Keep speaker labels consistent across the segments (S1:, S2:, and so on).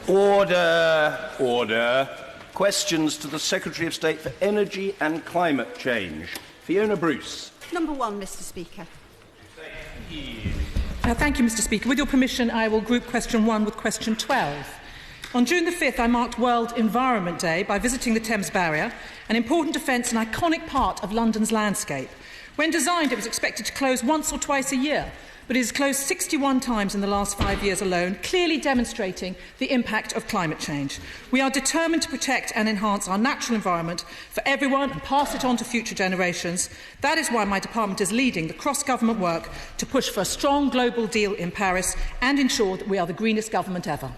S1: Order. Order. Questions to the Secretary of State for Energy and Climate Change. Fiona Bruce.
S2: Number 1, Mr Speaker.
S3: Thank you, Mr Speaker. With your permission, I will group question 1 with question 12. On June the 5th, I marked World Environment Day by visiting the Thames Barrier, an important defence and iconic part of London's landscape. When designed, it was expected to close once or twice a year, but it has closed 61 times in the last 5 years alone, clearly demonstrating the impact of climate change. We are determined to protect and enhance our natural environment for everyone and pass it on to future generations. That is why my department is leading the cross-government work to push for a strong global deal in Paris and ensure that we are the greenest government ever.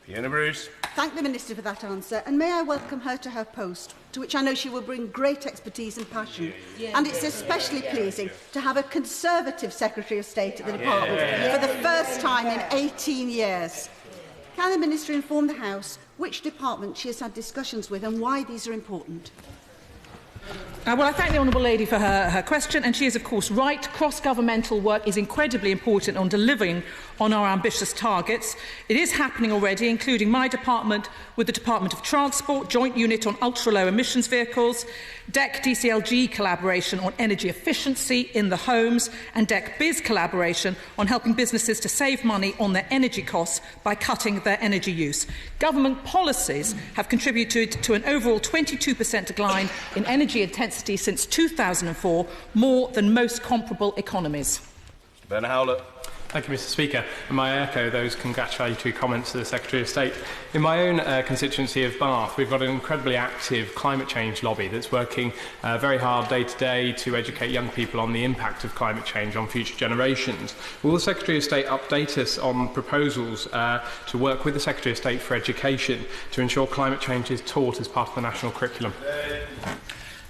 S1: Fiona Bruce.
S2: Thank the Minister for that answer, and may I welcome her to her post, to which I know she will bring great expertise and passion. And it's especially pleasing to have a Conservative Secretary of State at the Department for the first time in 18 years. Can the Minister inform the House which department she has had discussions with and why these are important?
S3: Well, I thank the Honourable Lady for her question, and she is, of course, right. Cross-governmental work is incredibly important on delivering on our ambitious targets. It is happening already, including my department with the Department of Transport, Joint Unit on Ultra-Low Emissions Vehicles, DEC-DCLG collaboration on energy efficiency in the homes, and DEC-BIS collaboration on helping businesses to save money on their energy costs by cutting their energy use. Government policies have contributed to an overall 22% decline in energy intensity since 2004, more than most comparable economies.
S1: Ben Howlett.
S4: Thank you, Mr Speaker. And may I echo those congratulatory comments to the Secretary of State. In my own constituency of Bath, we've got an incredibly active climate change lobby that's working very hard day to day to educate young people on the impact of climate change on future generations. Will the Secretary of State update us on proposals to work with the Secretary of State for Education to ensure climate change is taught as part of the national curriculum?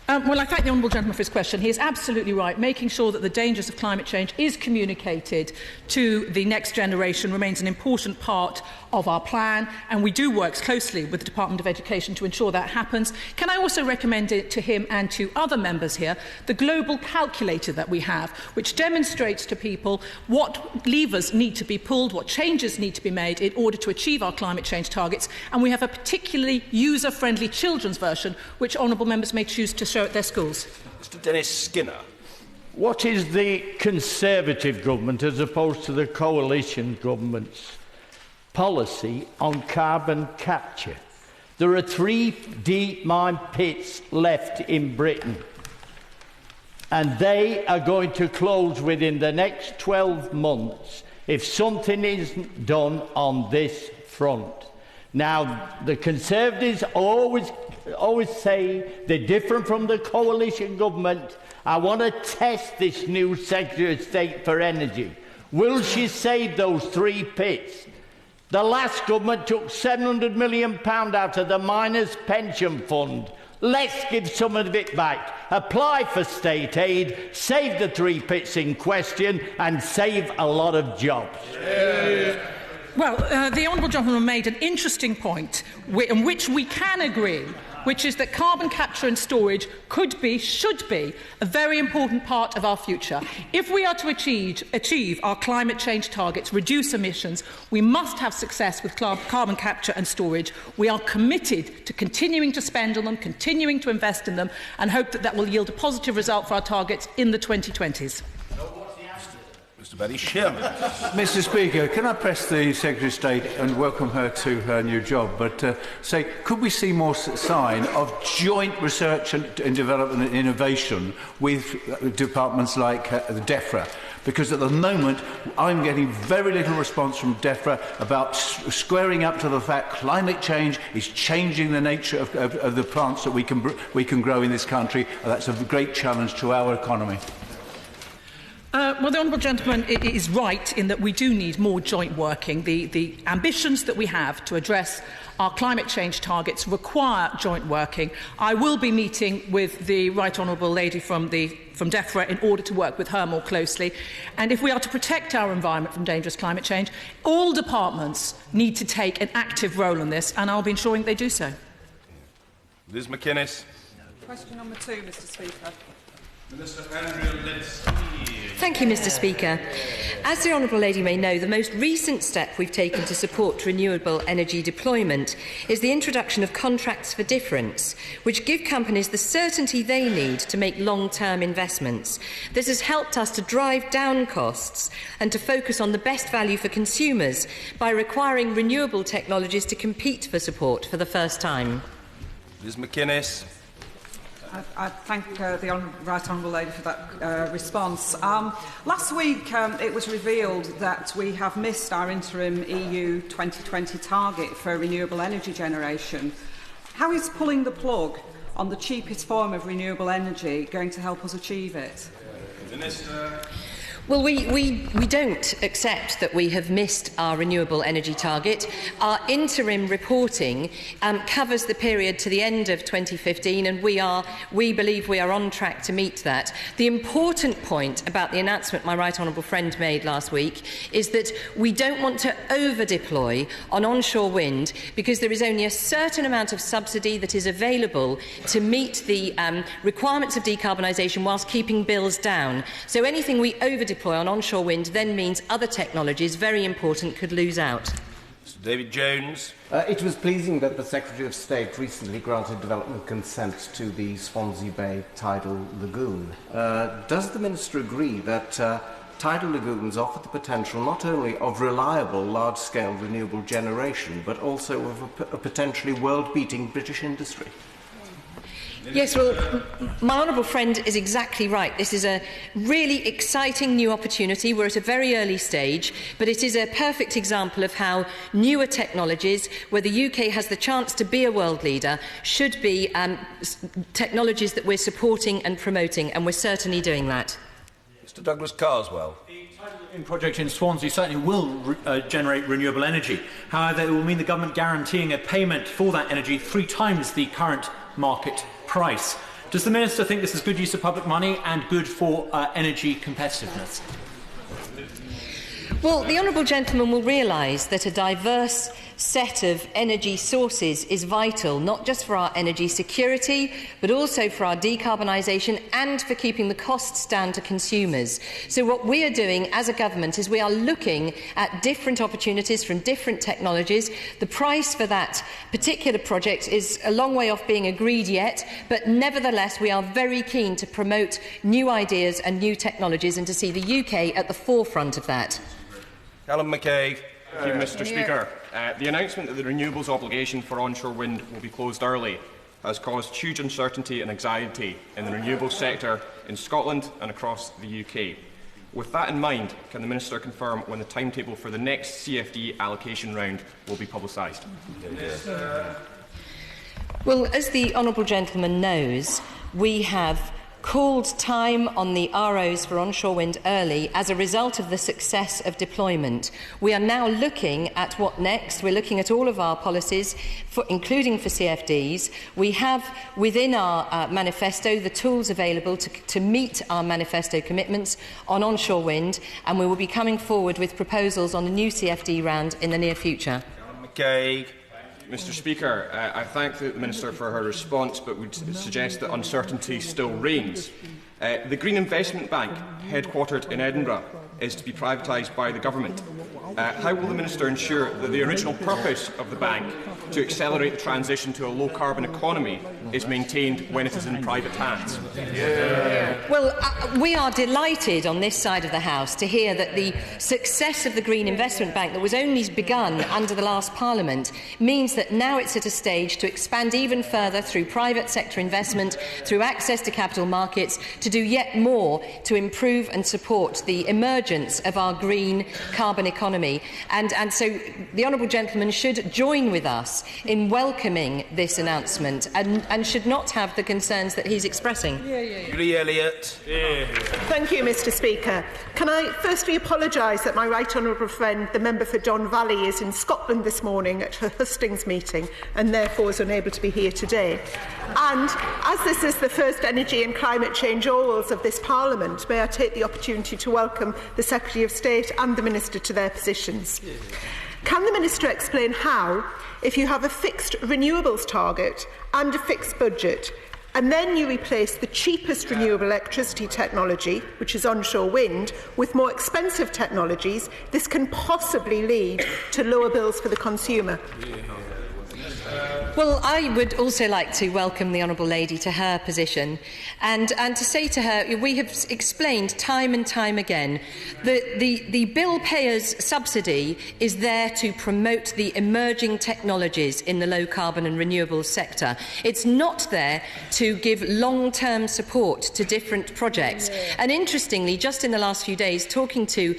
S3: Well, I thank the Honourable Gentleman for his question. He is absolutely right. Making sure that the dangers of climate change is communicated to the next generation remains an important part of our plan, and we do work closely with the Department of Education to ensure that happens. Can I also recommend it to him and to other members here, the global calculator that we have, which demonstrates to people what levers need to be pulled, what changes need to be made in order to achieve our climate change targets, and we have a particularly user-friendly children's version, which honourable members may choose to show at their schools.
S1: Mr Dennis Skinner.
S5: What is the Conservative government, as opposed to the coalition government's policy on carbon capture? There are 3 deep mine pits left in Britain, and they are going to close within the next 12 months if something isn't done on this front. Now, the Conservatives always say they're different from the coalition government. I want to test this new Secretary of State for Energy. Will she save those 3 pits? The last government took £700 million out of the miners' pension fund. Let's give some of it back. Apply for state aid, save the 3 pits in question, and save a lot of jobs.
S3: Well, the Honourable Gentleman made an interesting point in which we can agree, which is that carbon capture and storage should be a very important part of our future. If we are to achieve our climate change targets, reduce emissions, we must have success with carbon capture and storage. We are committed to continuing to spend on them, continuing to invest in them, and hope that that will yield a positive result for our targets in the 2020s.
S1: Sheerman.
S6: Mr Speaker, can I press the Secretary of State and welcome her to her new job, but say, could we see more sign of joint research and development and innovation with departments like the DEFRA? Because at the moment, I'm getting very little response from DEFRA about squaring up to the fact climate change is changing the nature of the plants that we can grow in this country, and that's a great challenge to our economy.
S3: Well, the Honourable Gentleman is right in that we do need more joint working. The ambitions that we have to address our climate change targets require joint working. I will be meeting with the Right Honourable Lady from DEFRA in order to work with her more closely. And if we are to protect our environment from dangerous climate change, all departments need to take an active role in this, and I'll be ensuring they do so.
S1: Liz McInnes.
S7: Question number 2, Mr Speaker.
S1: Minister Andrea Leadsom.
S7: Thank you, Mr. Speaker. As the Honourable Lady may know, the most recent step we've taken to support renewable energy deployment is the introduction of contracts for difference, which give companies the certainty they need to make long-term investments. This has helped us to drive down costs and to focus on the best value for consumers by requiring renewable technologies to compete for support for the first time.
S1: Ms McInnes.
S8: I thank the Right Honourable Lady for that response. Last week it was revealed that we have missed our interim EU 2020 target for renewable energy generation. How is pulling the plug on the cheapest form of renewable energy going to help us achieve it?
S1: Minister.
S7: Well, we don't accept that we have missed our renewable energy target. Our interim reporting covers the period to the end of 2015, and we believe we are on track to meet that. The important point about the announcement my right honourable friend made last week is that we don't want to over-deploy on onshore wind because there is only a certain amount of subsidy that is available to meet the requirements of decarbonisation whilst keeping bills down. So anything we over-deploy on onshore wind then means other technologies, very important, could lose out.
S1: Mr David Jones.
S9: It was pleasing that the Secretary of State recently granted development consent to the Swansea Bay tidal lagoon. Does the Minister agree that tidal lagoons offer the potential not only of reliable large-scale renewable generation but also of a potentially world-beating British industry?
S7: Yes, well, my honourable friend is exactly right. This is a really exciting new opportunity. We're at a very early stage, but it is a perfect example of how newer technologies, where the UK has the chance to be a world leader, should be technologies that we're supporting and promoting, and we're certainly doing that.
S1: Mr Douglas Carswell.
S10: The tidal lagoon project in Swansea certainly will generate renewable energy. However, it will mean the government guaranteeing a payment for that energy 3 times the current market price. Does the Minister think this is good use of public money and good for energy competitiveness?
S7: Well, the honourable gentleman will realise that a diverse set of energy sources is vital, not just for our energy security, but also for our decarbonisation and for keeping the costs down to consumers. So what we are doing as a government is we are looking at different opportunities from different technologies. The price for that particular project is a long way off being agreed yet, but nevertheless we are very keen to promote new ideas and new technologies and to see the UK at the forefront of that.
S1: Callum McCaig.
S11: Thank you, Mr. Speaker. The announcement that the renewables obligation for onshore wind will be closed early has caused huge uncertainty and anxiety in the renewables sector in Scotland and across the UK. With that in mind, can the Minister confirm when the timetable for the next CFD allocation round will be publicised?
S7: Well, as the honourable gentleman knows, we have called time on the ROs for onshore wind early as a result of the success of deployment. We are now looking at what next. We're looking at all of our policies, including for CFDs. We have within our manifesto the tools available to meet our manifesto commitments on onshore wind, and we will be coming forward with proposals on a new CFD round in the near future.
S1: McCaig.
S11: Mr. Speaker, I thank the Minister for her response, but would suggest that uncertainty still reigns. The Green Investment Bank, headquartered in Edinburgh, is to be privatised by the Government. How will the Minister ensure that the original purpose of the bank, to accelerate the transition to a low-carbon economy, is maintained when it is in private hands?
S7: Well, we are delighted on this side of the House to hear that the success of the Green Investment Bank that was only begun under the last Parliament means that now it's at a stage to expand even further through private sector investment, through access to capital markets, to do yet more to improve and support the emergence of our green carbon economy. And so the honourable gentleman should join with us in welcoming this announcement and should not have the concerns that he's expressing.
S1: Julie Elliott.
S12: Thank you, Mr. Speaker. Can I firstly apologise that my right honourable friend, the member for Don Valley, is in Scotland this morning at her Hastings meeting and therefore is unable to be here today. And as this is the first energy and climate change orals of this Parliament, may I take the opportunity to welcome the Secretary of State and the Minister to their positions. Can the Minister explain how, if you have a fixed renewables target and a fixed budget, and then you replace the cheapest renewable electricity technology, which is onshore wind, with more expensive technologies, this can possibly lead to lower bills for the consumer.
S7: Well, I would also like to welcome the Honourable Lady to her position and to say to her, we have explained time and time again that the bill payer's subsidy is there to promote the emerging technologies in the low-carbon and renewable sector. It's not there to give long-term support to different projects. And interestingly, just in the last few days, talking to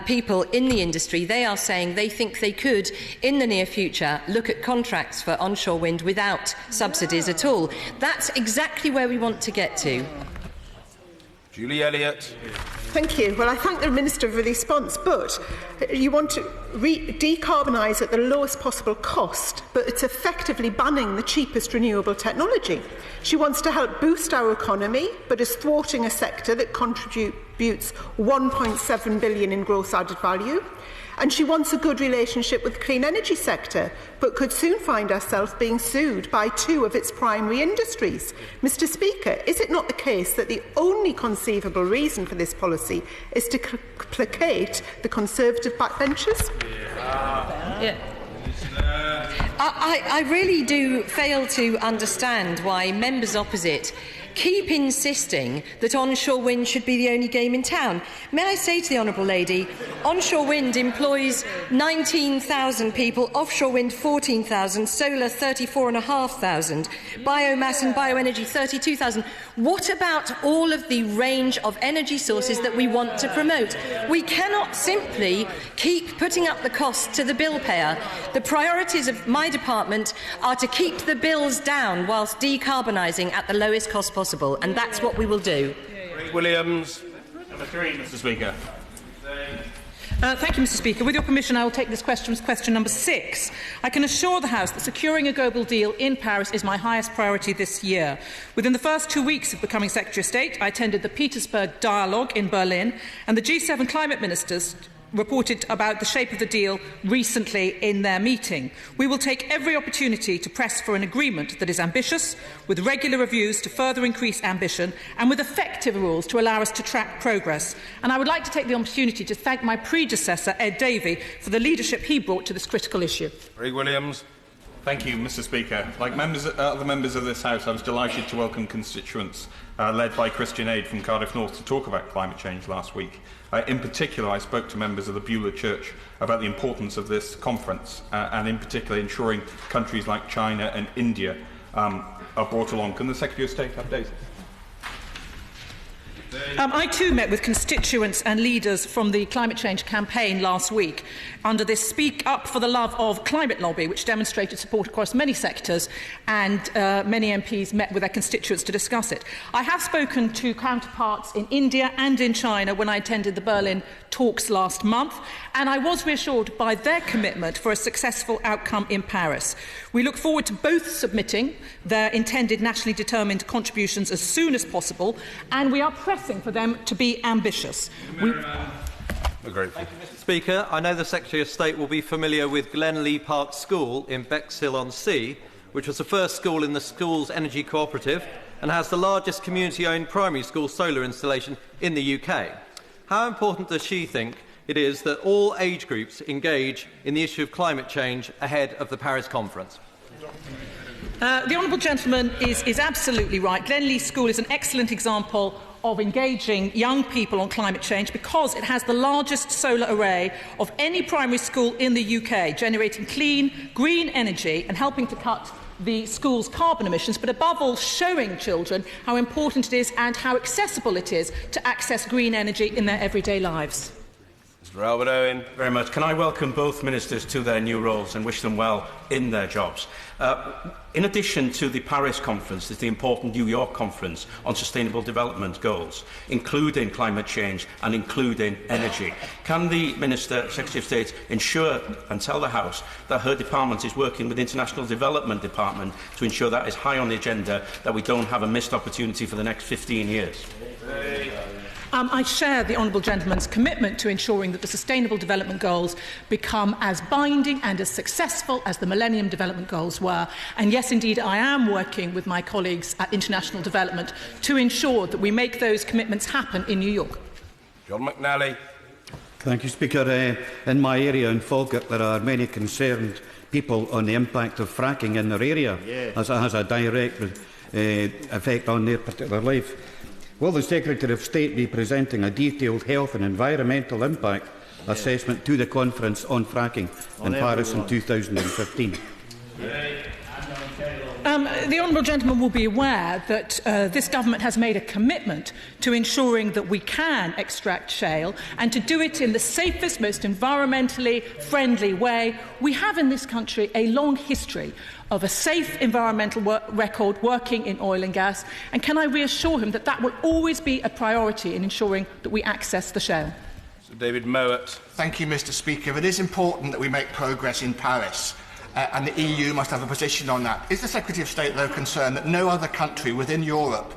S7: people in the industry, they are saying they think they could, in the near future, look at contracts for onshore wind without subsidies at all. That's exactly where we want to get to.
S1: Julie Elliott.
S12: Thank you. Well, I thank the Minister for the response, but you want to decarbonise at the lowest possible cost, but it's effectively banning the cheapest renewable technology. She wants to help boost our economy, but is thwarting a sector that contributes $1.7 billion in gross added value. And she wants a good relationship with the clean energy sector, but could soon find herself being sued by two of its primary industries. Mr Speaker, is it not the case that the only conceivable reason for this policy is to placate the Conservative backbenchers?
S7: I really do fail to understand why members opposite keep insisting that onshore wind should be the only game in town. May I say to the Honourable Lady, onshore wind employs 19,000 people, offshore wind 14,000, solar 34,500, biomass and bioenergy 32,000. What about all of the range of energy sources that we want to promote? We cannot simply keep putting up the cost to the bill payer. The priorities of my department are to keep the bills down whilst decarbonising at the lowest cost possible. And that's what we will do.
S1: Williams.
S13: Number 3, Mr Speaker.
S3: Thank you, Mr Speaker. With your permission, I will take this question as question number 6. I can assure the House that securing a global deal in Paris is my highest priority this year. Within the first 2 weeks of becoming Secretary of State, I attended the Petersberg Dialogue in Berlin, and the G7 climate ministers reported about the shape of the deal recently in their meeting. We will take every opportunity to press for an agreement that is ambitious, with regular reviews to further increase ambition, and with effective rules to allow us to track progress. And I would like to take the opportunity to thank my predecessor, Ed Davey, for the leadership he brought to this critical issue.
S1: Craig Williams.
S13: Thank you, Mr Speaker. Like other members of this House, I was delighted to welcome constituents led by Christian Aid from Cardiff North to talk about climate change last week. In particular, I spoke to members of the Beulah Church about the importance of this conference and in particular ensuring countries like China and India are brought along. Can the Secretary of State update?
S3: I too met with constituents and leaders from the climate change campaign last week under this Speak Up for the Love of Climate lobby, which demonstrated support across many sectors, and many MPs met with their constituents to discuss it. I have spoken to counterparts in India and in China when I attended the Berlin talks last month, and I was reassured by their commitment for a successful outcome in Paris. We look forward to both submitting their intended nationally determined contributions as soon as possible, and we are pressing for them to be ambitious.
S14: Thank you, Mr Speaker. I know the Secretary of State will be familiar with Glenlee Park School in Bexhill-on-Sea, which was the first school in the school's energy cooperative and has the largest community-owned primary school solar installation in the UK. How important does she think it is that all age groups engage in the issue of climate change ahead of the Paris conference?
S3: The honourable gentleman is absolutely right. Glenlee School is an excellent example of engaging young people on climate change because it has the largest solar array of any primary school in the UK, generating clean, green energy and helping to cut the school's carbon emissions, but above all showing children how important it is and how accessible it is to access green energy in their everyday lives.
S1: Mr Albert Owen.
S15: Very much. Can I welcome both ministers to their new roles and wish them well in their jobs? In addition to the Paris conference, there's the important New York conference on sustainable development goals, including climate change and including energy. Can the Minister, Secretary of State, ensure and tell the House that her department is working with the International Development Department to ensure that is high on the agenda, that we don't have a missed opportunity for the next 15 years?
S3: I share the honourable gentleman's commitment to ensuring that the Sustainable Development Goals become as binding and as successful as the Millennium Development Goals were. And yes, indeed, I am working with my colleagues at International Development to ensure that we make those commitments happen in New York.
S1: John McNally.
S16: Thank you, Speaker. In my area in Falkirk, there are many concerned people on the impact of fracking in their area, as it has a direct effect on their particular life. Will the Secretary of State be presenting a detailed health and environmental impact assessment to the conference on fracking in Paris in 2015?
S3: The honourable gentleman will be aware that this government has made a commitment to ensuring that we can extract shale and to do it in the safest, most environmentally friendly way. We have in this country a long history of a safe environmental record working in oil and gas, and can I reassure him that that will always be a priority in ensuring that we access the shale?
S1: Sir David Mowat.
S17: Thank you, Mr. Speaker. It is important that we make progress in Paris. And the EU must have a position on that. Is the Secretary of State, though, concerned that no other country within Europe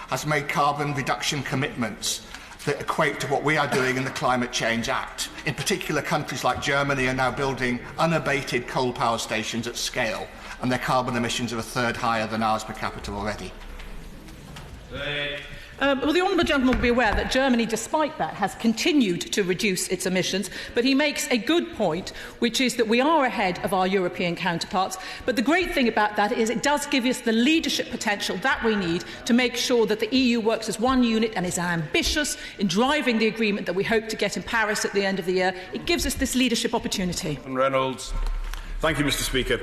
S17: has made carbon reduction commitments that equate to what we are doing in the Climate Change Act? In particular, countries like Germany are now building unabated coal power stations at scale, and their carbon emissions are a third higher than ours per capita already.
S3: Well, the honourable gentleman will be aware that Germany, despite that, has continued to reduce its emissions, but he makes a good point, which is that we are ahead of our European counterparts. But the great thing about that is it does give us the leadership potential that we need to make sure that the EU works as one unit and is ambitious in driving the agreement that we hope to get in Paris at the end of the year. It gives us this leadership opportunity.
S1: Reynolds.
S18: Thank you, Mr. Speaker.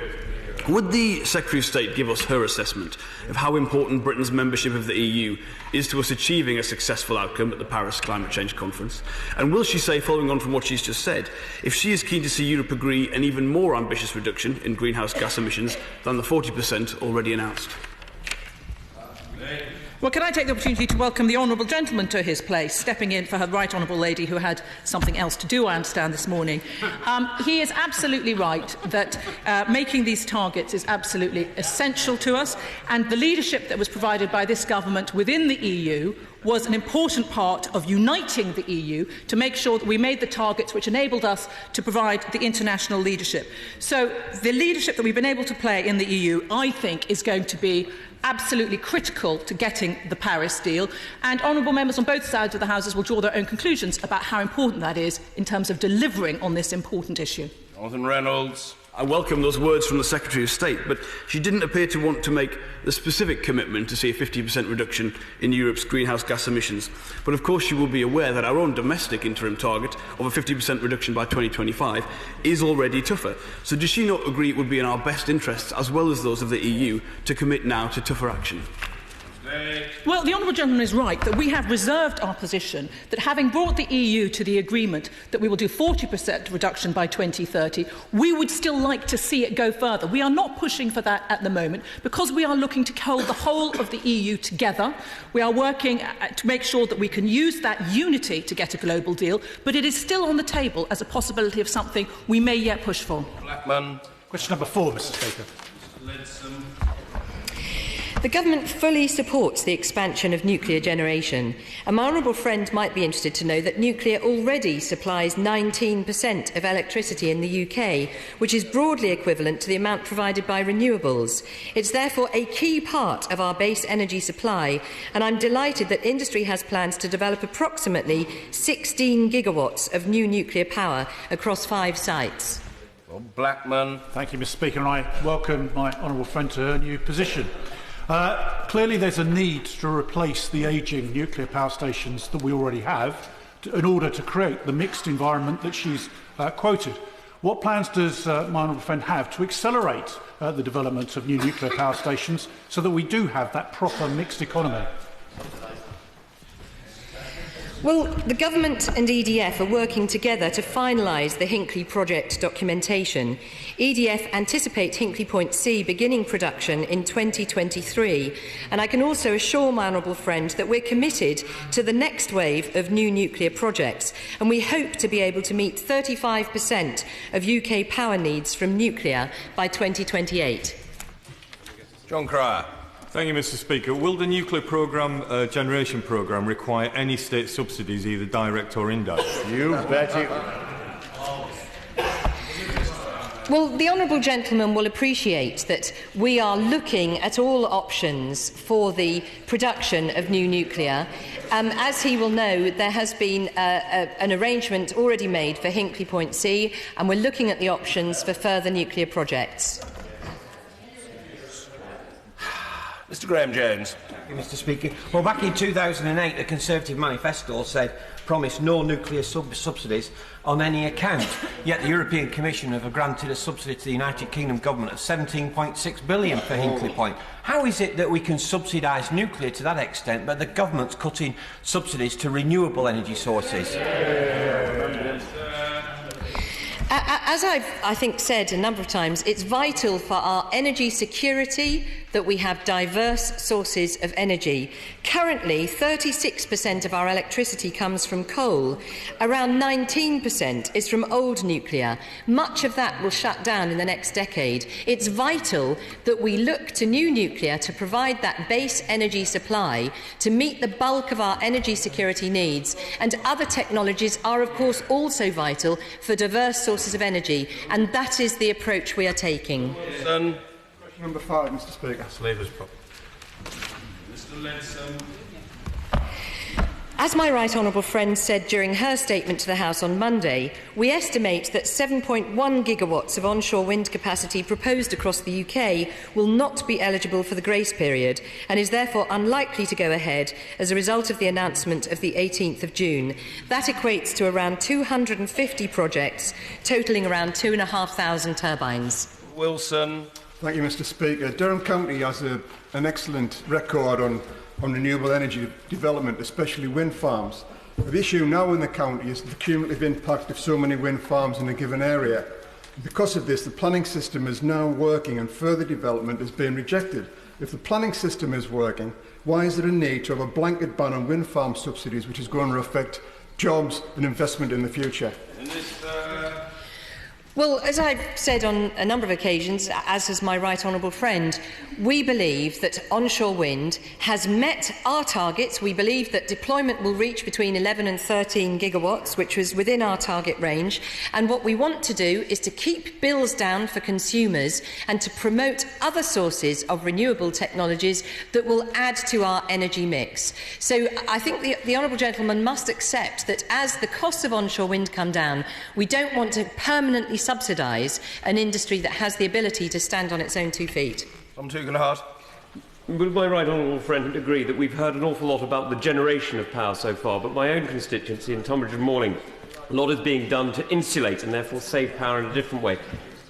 S18: Would the Secretary of State give us her assessment of how important Britain's membership of the EU is to us achieving a successful outcome at the Paris Climate Change Conference? And will she say, following on from what she's just said, if she is keen to see Europe agree an even more ambitious reduction in greenhouse gas emissions than the 40% already announced?
S3: Well, can I take the opportunity to welcome the honourable gentleman to his place, stepping in for her right honourable lady who had something else to do, I understand, this morning. He is absolutely right that making these targets is absolutely essential to us, and the leadership that was provided by this government within the EU was an important part of uniting the EU to make sure that we made the targets which enabled us to provide the international leadership. So the leadership that we've been able to play in the EU, I think, is going to be absolutely critical to getting the Paris deal, and honourable members on both sides of the Houses will draw their own conclusions about how important that is in terms of delivering on this important issue.
S1: Jonathan Reynolds.
S18: I welcome those words from the Secretary of State, but she didn't appear to want to make the specific commitment to see a 50% reduction in Europe's greenhouse gas emissions. But of course she will be aware that our own domestic interim target of a 50% reduction by 2025 is already tougher. So does she not agree it would be in our best interests, as well as those of the EU, to commit now to tougher action?
S3: Well, the honourable gentleman is right that we have reserved our position that, having brought the EU to the agreement that we will do 40% reduction by 2030, we would still like to see it go further. We are not pushing for that at the moment because we are looking to hold the whole of the EU together. We are working to make sure that we can use that unity to get a global deal, but it is still on the table as a possibility of something we may yet push for.
S1: Blackman.
S10: Question number 4, Mr. Speaker.
S1: Leadsom.
S7: The government fully supports the expansion of nuclear generation, and my honourable friend might be interested to know that nuclear already supplies 19% of electricity in the UK, which is broadly equivalent to the amount provided by renewables. It's therefore a key part of our base energy supply, and I'm delighted that industry has plans to develop approximately 16 gigawatts of new nuclear power across 5 sites.
S1: Bob Blackman.
S10: Thank you, Mr. Speaker, and I welcome my honourable friend to her new position. Clearly there's a need to replace the ageing nuclear power stations that we already have in order to create the mixed environment that she's quoted. What plans does my honourable friend have to accelerate the development of new nuclear power stations so that we do have that proper mixed economy?
S7: Well, the government and EDF are working together to finalise the Hinkley project documentation. EDF anticipate Hinkley Point C beginning production in 2023, and I can also assure my honourable friend that we're committed to the next wave of new nuclear projects, and we hope to be able to meet 35% of UK power needs from nuclear by 2028.
S1: John Cryer.
S19: Thank you, Mr Speaker. Will the nuclear generation programme require any state subsidies, either direct or indirect?
S5: You bet it.
S7: Well, the honourable gentleman will appreciate that we are looking at all options for the production of new nuclear. As he will know, there has been an arrangement already made for Hinkley Point C, and we're looking at the options for further nuclear projects.
S1: Mr Graham Jones.
S20: Thank you, Mr Speaker. Well, back in 2008, the Conservative manifesto promised no nuclear subsidies on any account. Yet the European Commission have granted a subsidy to the United Kingdom government of £17.6 billion for Hinkley Point. How is it that we can subsidise nuclear to that extent, but the government's cutting subsidies to renewable energy sources?
S7: As I think said a number of times, it's vital for our energy security that we have diverse sources of energy. Currently, 36% of our electricity comes from coal. Around 19% is from old nuclear. Much of that will shut down in the next decade. It's vital that we look to new nuclear to provide that base energy supply to meet the bulk of our energy security needs. And other technologies are, of course, also vital for diverse sources of energy. And that is the approach we are taking.
S21: Question number 5, Mr Speaker.
S19: That's Labour's problem.
S21: Mr Leadsom.
S7: As my right honourable friend said during her statement to the House on Monday, we estimate that 7.1 gigawatts of onshore wind capacity proposed across the UK will not be eligible for the grace period and is therefore unlikely to go ahead as a result of the announcement of the 18th of June. That equates to around 250 projects, totalling around 2,500 turbines.
S1: Wilson.
S21: Thank you, Mr Speaker. Durham County has an excellent record on renewable energy development, especially wind farms. The issue now in the county is the cumulative impact of so many wind farms in a given area. Because of this, the planning system is now working and further development is being rejected. If the planning system is working, why is there a need to have a blanket ban on wind farm subsidies, which is going to affect jobs and investment in the future?
S7: Well, as I've said on a number of occasions, as has my right honourable friend, we believe that onshore wind has met our targets. We believe that deployment will reach between 11 and 13 gigawatts, which was within our target range. And what we want to do is to keep bills down for consumers and to promote other sources of renewable technologies that will add to our energy mix. So I think the honourable gentleman must accept that as the costs of onshore wind come down, we don't want to permanently subsidise an industry that has the ability to stand on its own 2 feet.
S1: Tom Tugendhat.
S22: Will my right honourable friend agree that we've heard an awful lot about the generation of power so far, but my own constituency in Tunbridge and Morling, a lot is being done to insulate and therefore save power in a different way.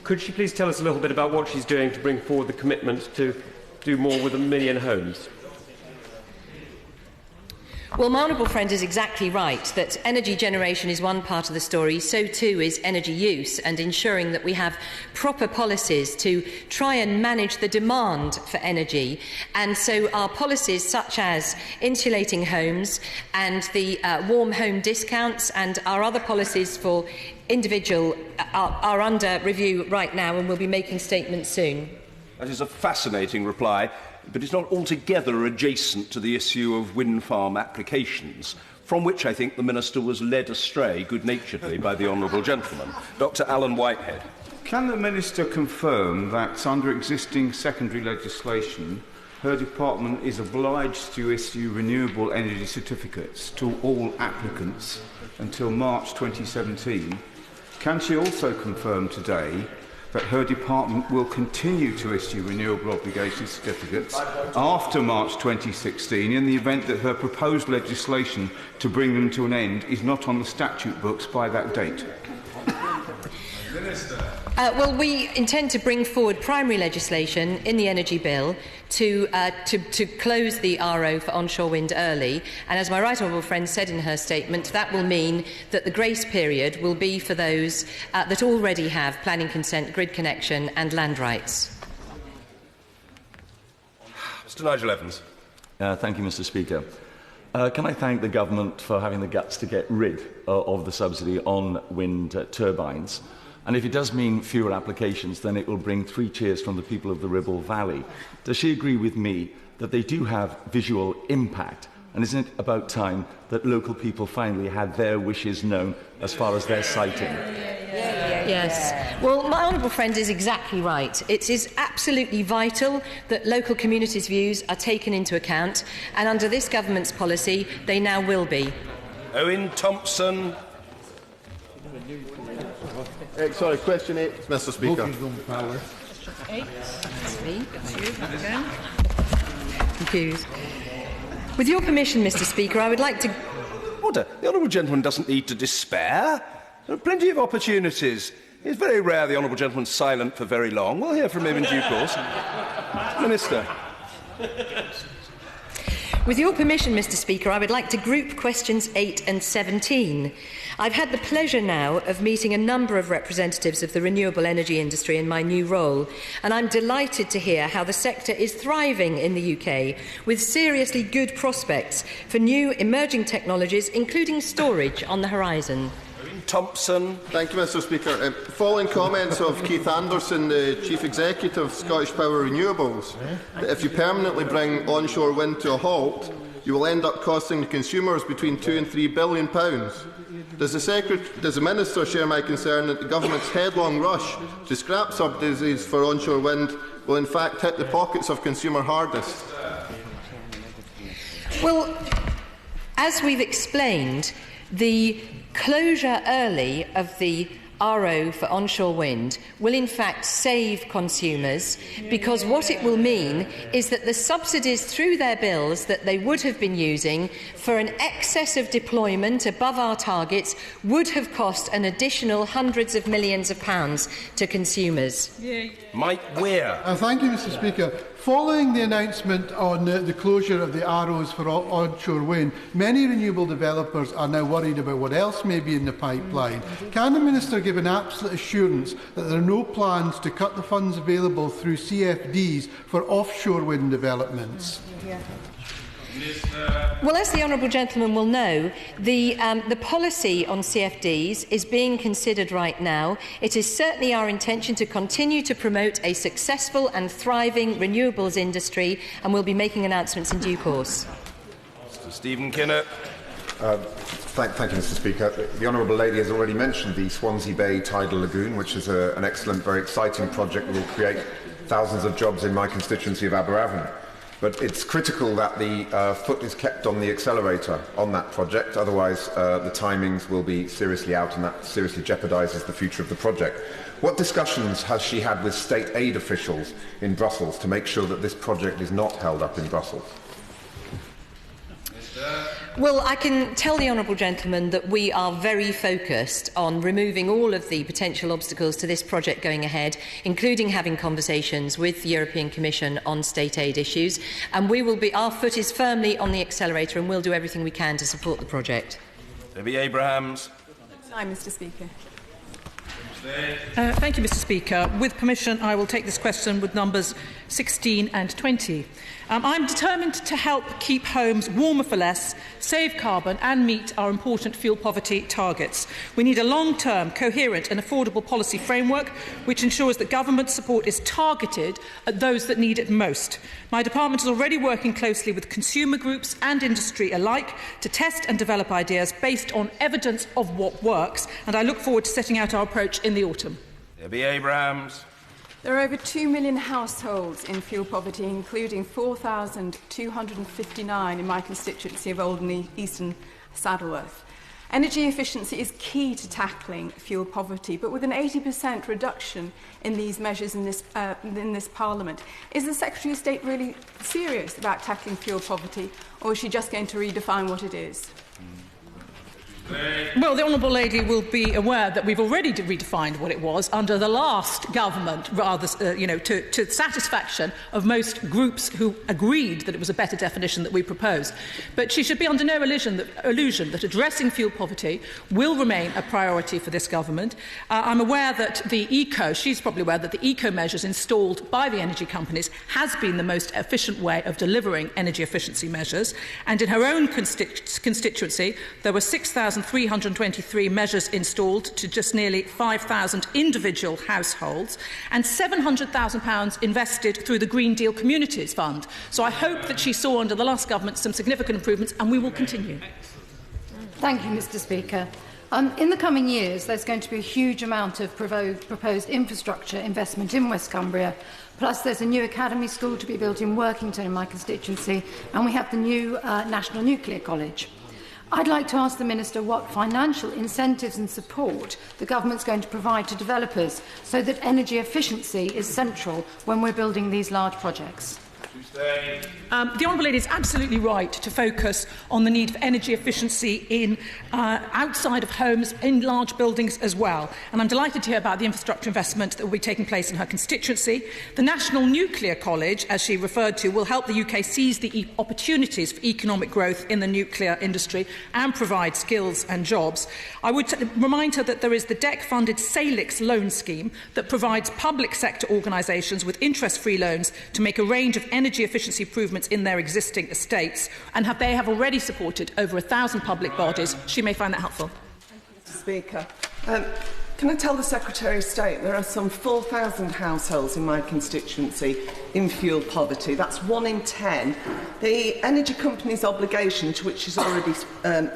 S22: Could she please tell us a little bit about what she's doing to bring forward the commitment to do more with 1 million homes?
S7: Well, my honourable friend is exactly right that energy generation is one part of the story, so too is energy use and ensuring that we have proper policies to try and manage the demand for energy. And so our policies such as insulating homes and the warm home discounts and our other policies for individual are under review right now and we'll be making statements soon.
S1: That is a fascinating reply, but it's not altogether adjacent to the issue of wind farm applications, from which I think the Minister was led astray good-naturedly by the honourable gentleman. Dr Alan Whitehead.
S23: Can the Minister confirm that under existing secondary legislation, her department is obliged to issue renewable energy certificates to all applicants until March 2017? Can she also confirm today that her department will continue to issue renewable obligation certificates after March 2016 in the event that her proposed legislation to bring them to an end is not on the statute books by that date?
S7: Well, we intend to bring forward primary legislation in the Energy Bill to close the RO for onshore wind early. And as my right honourable friend said in her statement, that will mean that the grace period will be for those that already have planning consent, grid connection and land rights.
S1: Mr Nigel Evans.
S24: Thank you, Mr Speaker. Can I thank the Government for having the guts to get rid of the subsidy on wind turbines? And if it does mean fewer applications, then it will bring 3 cheers from the people of the Ribble Valley. Does she agree with me that they do have visual impact. And isn't it about time that local people finally had their wishes known as far as their sighting?
S7: Yes. Well, my honourable friend is exactly right. It is absolutely vital that local communities' views are taken into account, and under this government's policy, they now will be.
S1: Owen Thompson.
S2: Sorry, question 8, Mr. Speaker.
S7: Confused. With your permission, Mr. Speaker, I would like to...
S1: Order. The honourable gentleman doesn't need to despair. There are plenty of opportunities. It's very rare the honourable gentleman's silent for very long. We'll hear from him in due course. Minister.
S7: With your permission, Mr. Speaker, I would like to group questions 8 and 17. I've had the pleasure now of meeting a number of representatives of the renewable energy industry in my new role, and I'm delighted to hear how the sector is thriving in the UK, with seriously good prospects for new emerging technologies, including storage, on the horizon.
S1: Thompson.
S2: Thank you, Mr. Speaker. Following comments of Keith Anderson, the Chief Executive of Scottish Power Renewables, that if you permanently bring onshore wind to a halt, you will end up costing the consumers between £2 and £3 billion. Does the Minister share my concern that the Government's headlong rush to scrap subsidies for onshore wind will in fact hit the pockets of consumer hardest?
S7: Well, as we've explained, the closure early of the RO for onshore wind will in fact save consumers, because what it will mean is that the subsidies through their bills that they would have been using for an excess of deployment above our targets would have cost an additional hundreds of millions of pounds to consumers.
S1: Mike Weir.
S4: Thank you, Mr. Speaker. Following the announcement on the closure of the ROs for onshore wind, many renewable developers are now worried about what else may be in the pipeline. Can the Minister give an absolute assurance that there are no plans to cut the funds available through CFDs for offshore wind developments?
S7: Well, as the honourable gentleman will know, the policy on CFDs is being considered right now. It is certainly our intention to continue to promote a successful and thriving renewables industry, and we'll be making announcements in due course.
S1: Mr. Stephen Kinnock.
S6: Thank you, Mr. Speaker. The Honourable Lady has already mentioned the Swansea Bay Tidal Lagoon, which is an excellent, very exciting project that will create thousands of jobs in my constituency of Aberavon. But it's critical that the foot is kept on the accelerator on that project, otherwise the timings will be seriously out, and that seriously jeopardises the future of the project. What discussions has she had with state aid officials in Brussels to make sure that this project is not held up in Brussels?
S7: Well, I can tell the honourable gentleman that we are very focused on removing all of the potential obstacles to this project going ahead, including having conversations with the European Commission on state aid issues, and our foot is firmly on the accelerator, and we'll do everything we can to support the project.
S1: Debbie Abrahams.
S8: Hi, Mr. Speaker.
S3: Thank you, Mr. Speaker. With permission, I will take this question with numbers 16 and 20. I'm determined to help keep homes warmer for less, save carbon and meet our important fuel poverty targets. We need a long-term, coherent and affordable policy framework which ensures that government support is targeted at those that need it most. My department is already working closely with consumer groups and industry alike to test and develop ideas based on evidence of what works, and I look forward to setting out our approach in the autumn.
S1: Debbie Abrahams.
S8: There are over 2 million households in fuel poverty, including 4,259 in my constituency of Oldham Eastern Saddleworth. Energy efficiency is key to tackling fuel poverty, but with an 80% reduction in these measures in this Parliament, is the Secretary of State really serious about tackling fuel poverty, or is she just going to redefine what it is?
S3: Well, the Honourable Lady will be aware that we've already redefined what it was under the last government, rather, to satisfaction of most groups who agreed that it was a better definition that we proposed. But she should be under no illusion that addressing fuel poverty will remain a priority for this government. I'm aware that she's probably aware that the eco measures installed by the energy companies has been the most efficient way of delivering energy efficiency measures. And in her own constituency, there were 6,000 2,323 measures installed to just nearly 5,000 individual households, and £700,000 invested through the Green Deal Communities Fund. So I hope that she saw under the last government some significant improvements, and we will continue.
S9: Thank you, Mr. Speaker. In the coming years, there's going to be a huge amount of proposed infrastructure investment in West Cumbria. Plus, there's a new academy school to be built in Workington, in my constituency, and we have the new National Nuclear College. I'd like to ask the Minister what financial incentives and support the government's going to provide to developers so that energy efficiency is central when we're building these large projects.
S3: The Honourable Lady is absolutely right to focus on the need for energy efficiency in outside of homes, in large buildings as well. And I'm delighted to hear about the infrastructure investment that will be taking place in her constituency. The National Nuclear College, as she referred to, will help the UK seize the opportunities for economic growth in the nuclear industry and provide skills and jobs. I would remind her that there is the DEC-funded Salix loan scheme that provides public sector organisations with interest-free loans to make a range of energy efficiency improvements in their existing estates, and they have already supported over 1,000 public bodies. She may find that helpful.
S11: Mr. Speaker, can I tell the Secretary of State there are some 4,000 households in my constituency in fuel poverty. That's 1 in 10. The energy company's obligation, to which she's already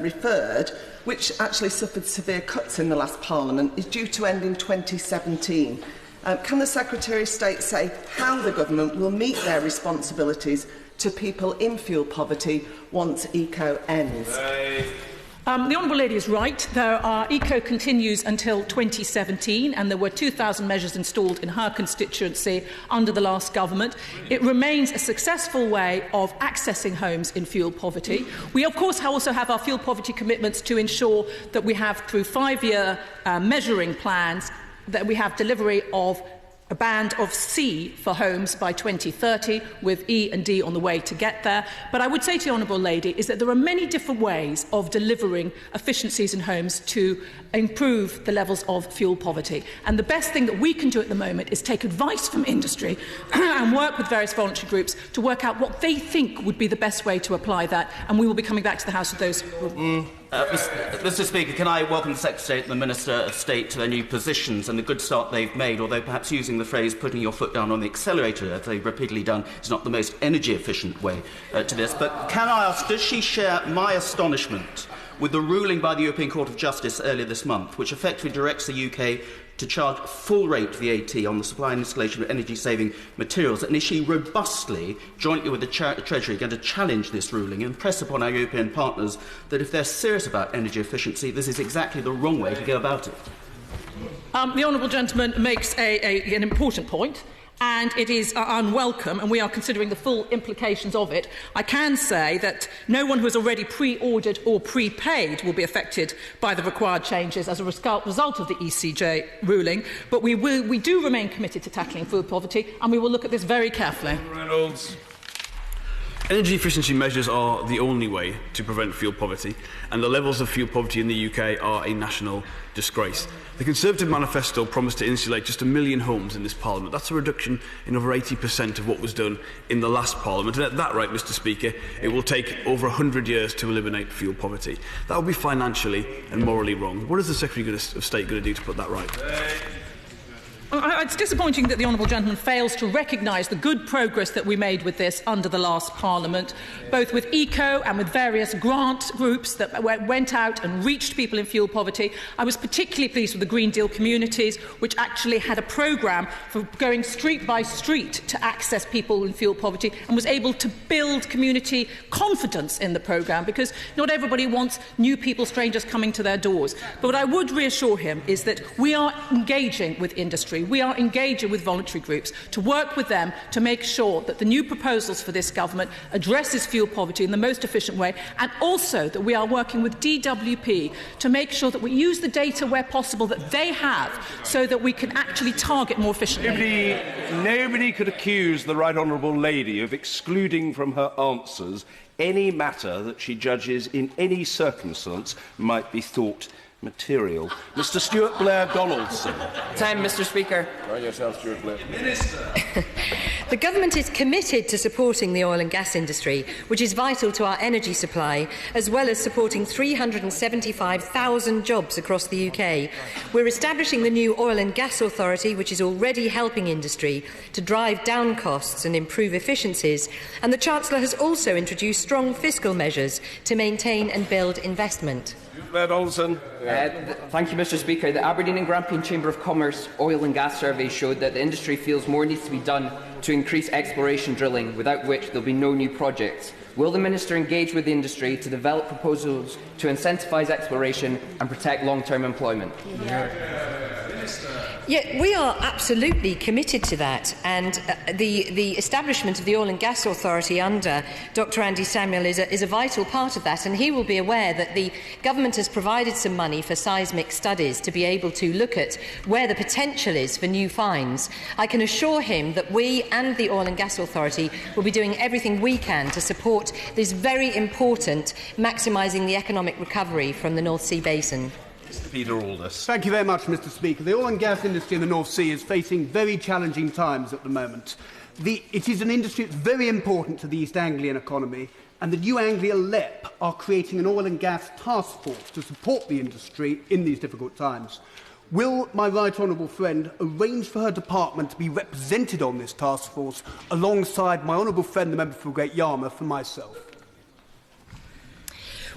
S11: referred, which actually suffered severe cuts in the last Parliament, is due to end in 2017. Can the Secretary of State say how the government will meet their responsibilities to people in fuel poverty once ECO ends?
S3: The Honourable Lady is right. ECO continues until 2017, and there were 2,000 measures installed in her constituency under the last government. It remains a successful way of accessing homes in fuel poverty. We, of course, also have our fuel poverty commitments to ensure that we have, through 5-year measuring plans, that we have delivery of a band of C for homes by 2030, with E and D on the way to get there. But I would say to the Honourable Lady is that there are many different ways of delivering efficiencies in homes to improve the levels of fuel poverty. And the best thing that we can do at the moment is take advice from industry and work with various voluntary groups to work out what they think would be the best way to apply that. And we will be coming back to the House with those.
S12: Mr. Speaker, can I welcome the Secretary and the Minister of State to their new positions and the good start they've made, although perhaps using the phrase putting your foot down on the accelerator, as they've repeatedly done, is not the most energy-efficient way to this. But can I ask, does she share my astonishment with the ruling by the European Court of Justice earlier this month, which effectively directs the UK to charge full-rate VAT on the supply and installation of energy-saving materials? And is she robustly, jointly with the Treasury, going to challenge this ruling and press upon our European partners that if they're serious about energy efficiency, this is exactly the wrong way to go about it?
S3: The Honourable Gentleman makes an important point, and it is unwelcome, and we are considering the full implications of it. I can say that no one who has already pre-ordered or prepaid will be affected by the required changes as a result of the ECJ ruling, but we do remain committed to tackling food poverty, and we will look at this very carefully.
S18: Reynolds. Energy efficiency measures are the only way to prevent fuel poverty, and the levels of fuel poverty in the UK are a national disgrace. The Conservative manifesto promised to insulate just 1 million homes in this Parliament. That's a reduction in over 80% of what was done in the last Parliament. And at that rate, Mr. Speaker, it will take over 100 years to eliminate fuel poverty. That would be financially and morally wrong. What is the Secretary of State going to do to put that right?
S3: It's disappointing that the Honourable Gentleman fails to recognise the good progress that we made with this under the last Parliament, both with ECO and with various grant groups that went out and reached people in fuel poverty. I was particularly pleased with the Green Deal Communities, which actually had a programme for going street by street to access people in fuel poverty and was able to build community confidence in the programme, because not everybody wants new people, strangers, coming to their doors. But what I would reassure him is that we are engaging with industry. We are engaging with voluntary groups to work with them to make sure that the new proposals for this government addresses fuel poverty in the most efficient way, and also that we are working with DWP to make sure that we use the data where possible that they have, so that we can actually target more efficiently.
S1: Nobody could accuse the Right Honourable Lady of excluding from her answers any matter that she judges in any circumstance might be thought material. Mr Stuart Blair Donaldson.
S13: 10, Mr Speaker.
S1: Right yourself, Stuart Blair.
S7: Minister. The Government is committed to supporting the oil and gas industry, which is vital to our energy supply, as well as supporting 375,000 jobs across the UK. We're establishing the new Oil and Gas Authority, which is already helping industry to drive down costs and improve efficiencies, and the Chancellor has also introduced strong fiscal measures to maintain and build investment.
S13: Thank you, Mr Speaker. The Aberdeen and Grampian Chamber of Commerce oil and gas survey showed that the industry feels more needs to be done to increase exploration drilling, without which there will be no new projects. Will the Minister engage with the industry to develop proposals to incentivise exploration and protect long-term employment?
S7: Yeah, we are absolutely committed to that, and the establishment of the Oil and Gas Authority under Dr Andy Samuel is a vital part of that, and he will be aware that the Government has provided some money for seismic studies to be able to look at where the potential is for new finds. I can assure him that we and the Oil and Gas Authority will be doing everything we can to support this very important maximising the economic recovery from the North Sea Basin.
S1: Peter Aldous.
S14: Thank you very much, Mr Speaker. The oil and gas industry in the North Sea is facing very challenging times at the moment. It is an industry that's very important to the East Anglian economy, and the New Anglia LEP are creating an oil and gas task force to support the industry in these difficult times. Will my right honourable friend arrange for her department to be represented on this task force alongside my honourable friend, the member for Great Yarmouth, and myself?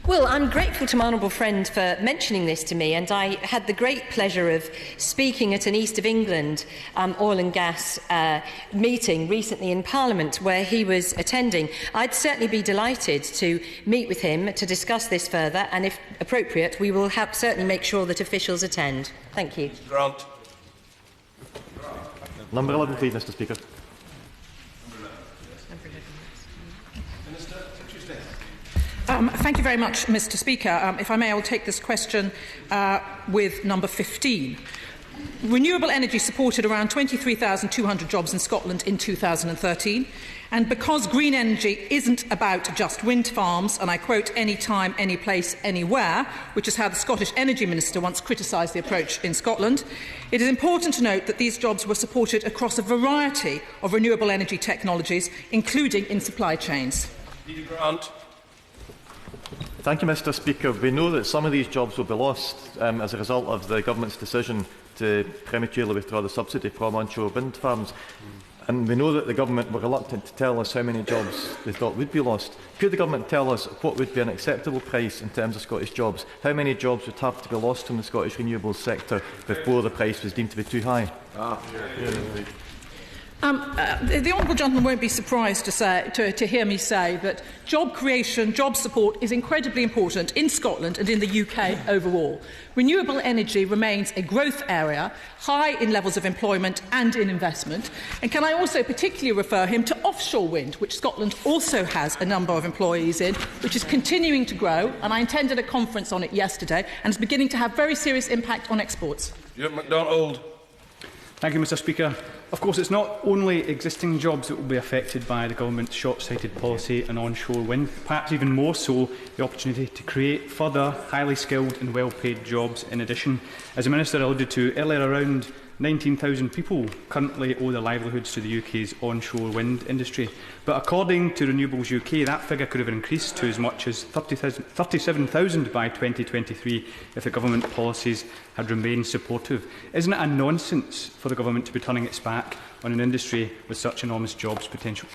S7: Well, I'm grateful to my honourable friend for mentioning this to me, and I had the great pleasure of speaking at an East of England oil and gas meeting recently in Parliament where he was attending. I'd certainly be delighted to meet with him to discuss this further, and if appropriate, we will certainly make sure that officials attend. Thank you.
S1: Grant.
S15: Number 11, please, Mr Speaker.
S3: Thank you very much, Mr Speaker. If I may, I will take this question with number 15. Renewable energy supported around 23,200 jobs in Scotland in 2013. And because green energy isn't about just wind farms, and I quote, any time, any place, anywhere, which is how the Scottish Energy Minister once criticised the approach in Scotland, it is important to note that these jobs were supported across a variety of renewable energy technologies, including in supply chains.
S1: Peter Grant.
S15: Thank you, Mr Speaker. We know that some of these jobs will be lost as a result of the Government's decision to prematurely withdraw the subsidy from onshore wind farms. And we know that the Government were reluctant to tell us how many jobs they thought would be lost. Could the Government tell us what would be an acceptable price in terms of Scottish jobs? How many jobs would have to be lost from the Scottish renewables sector before the price was deemed to be too high?
S3: The honourable gentleman won't be surprised to hear me say that job creation, job support is incredibly important in Scotland and in the UK overall. Renewable energy remains a growth area, high in levels of employment and in investment. And can I also particularly refer him to offshore wind, which Scotland also has a number of employees in, which is continuing to grow, and I attended a conference on it yesterday, and is beginning to have very serious impact on exports.
S1: MacDonald.
S16: Thank you, Mr Speaker. Of course, it's not only existing jobs that will be affected by the Government's short-sighted policy on onshore wind, perhaps even more so the opportunity to create further highly skilled and well-paid jobs in addition. As the Minister alluded to earlier, around 19,000 people currently owe their livelihoods to the UK's onshore wind industry. But according to Renewables UK, that figure could have increased to as much as 37,000 by 2023 if the Government policies had remained supportive. Isn't it a nonsense for the Government to be turning its back on an industry with such enormous jobs potential?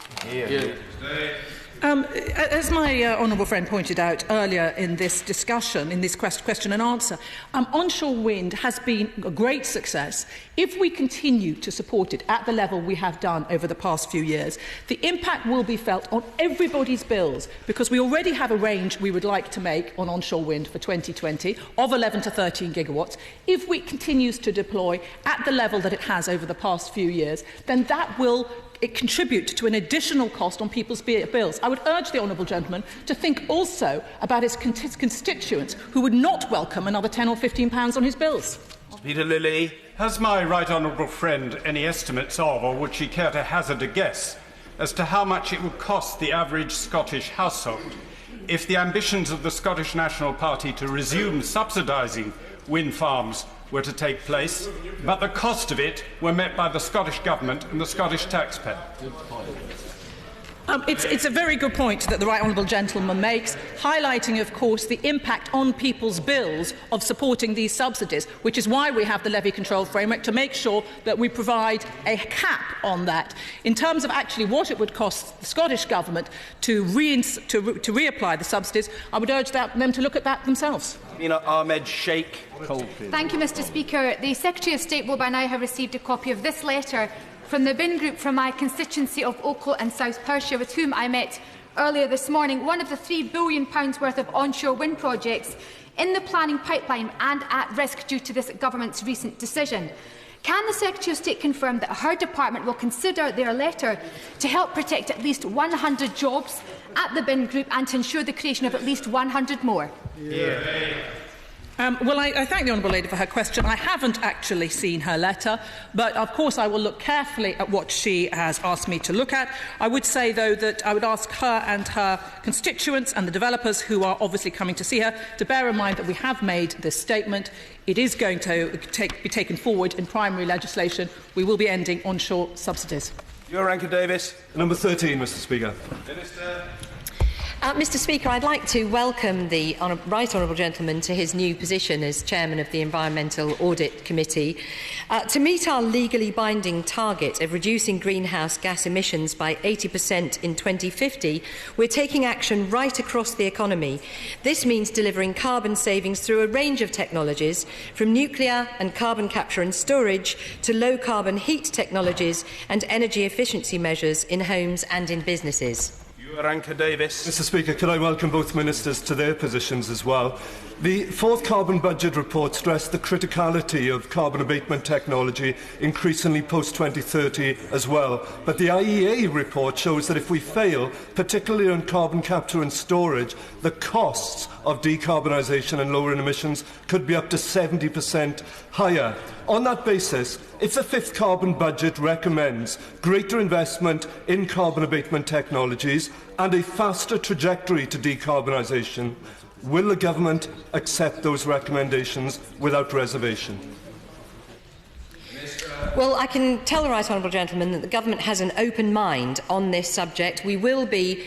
S3: As my honourable friend pointed out earlier in this discussion, in this question and answer, onshore wind has been a great success. If we continue to support it at the level we have done over the past few years, the impact will be felt on everybody's bills, because we already have a range we would like to make on onshore wind for 2020 of 11 to 13 gigawatts. If it continues to deploy at the level that it has over the past few years, then that will contribute to an additional cost on people's bills. I would urge the honourable gentleman to think also about his constituents who would not welcome another £10 or £15 on his bills.
S1: Peter Lilly.
S25: Has my right honourable friend any estimates of, or would she care to hazard a guess, as to how much it would cost the average Scottish household if the ambitions of the Scottish National Party to resume subsidising wind farms were to take place, but the cost of it were met by the Scottish Government and the Scottish taxpayer.
S3: It's a very good point that the Right Honourable Gentleman makes, highlighting, of course, the impact on people's bills of supporting these subsidies, which is why we have the levy control framework, to make sure that we provide a cap on that. In terms of actually what it would cost the Scottish Government to reapply the subsidies, I would urge them to look at that themselves.
S1: Ahmed Sheikh.
S5: Thank you, Mr. Speaker. The Secretary of State will by now have received a copy of this letter from the bin group from my constituency of Oakle and South Perthshire, with whom I met earlier this morning. One of the £3 billion worth of onshore wind projects in the planning pipeline and at risk due to this government's recent decision. Can the Secretary of State confirm that her department will consider their letter to help protect at least 100 jobs at the bin group and to ensure the creation of at least 100 more?
S3: Well, I thank the Honourable Lady for her question. I haven't actually seen her letter, but of course I will look carefully at what she has asked me to look at. I would say, though, that I would ask her and her constituents and the developers who are obviously coming to see her to bear in mind that we have made this statement. It is going to be taken forward in primary legislation. We will be ending onshore subsidies.
S1: Rankin Davis.
S10: Number 13, Mr. Speaker.
S1: Minister.
S7: Mr. Speaker, I'd like to welcome the Right Honourable Gentleman to his new position as Chairman of the Environmental Audit Committee. To meet our legally binding target of reducing greenhouse gas emissions by 80% in 2050, we're taking action right across the economy. This means delivering carbon savings through a range of technologies, from nuclear and carbon capture and storage to low-carbon heat technologies and energy efficiency measures in homes and in businesses.
S10: Davis. Mr. Speaker, could I welcome both ministers to their positions as well? The fourth carbon budget report stressed the criticality of carbon abatement technology, increasingly post-2030 as well. But the IEA report shows that if we fail, particularly on carbon capture and storage, the costs of decarbonisation and lowering emissions could be up to 70% higher. On that basis, if the fifth carbon budget recommends greater investment in carbon abatement technologies and a faster trajectory to decarbonisation, will the government accept those recommendations without reservation?
S7: Well, I can tell the Right Honourable Gentleman that the Government has an open mind on this subject. We will be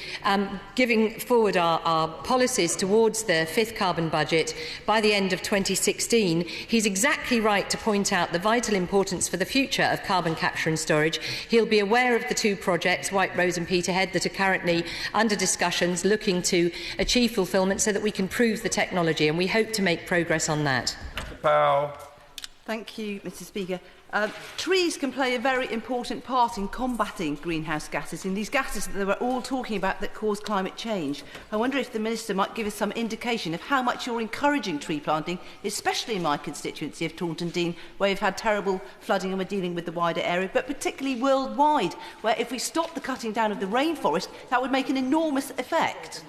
S7: giving forward our policies towards the fifth carbon budget by the end of 2016. He's exactly right to point out the vital importance for the future of carbon capture and storage. He'll be aware of the two projects, White Rose and Peterhead, that are currently under discussions, looking to achieve fulfilment so that we can prove the technology, and we hope to make progress on that.
S1: Powell.
S17: Thank you, Mr. Speaker. Trees can play a very important part in combating greenhouse gases, in these gases that we're all talking about that cause climate change. I wonder if the Minister might give us some indication of how much you're encouraging tree planting, especially in my constituency of Taunton Deane, where we've had terrible flooding and we're dealing with the wider area, but particularly worldwide, where if we stop the cutting down of the rainforest, that would make an enormous effect.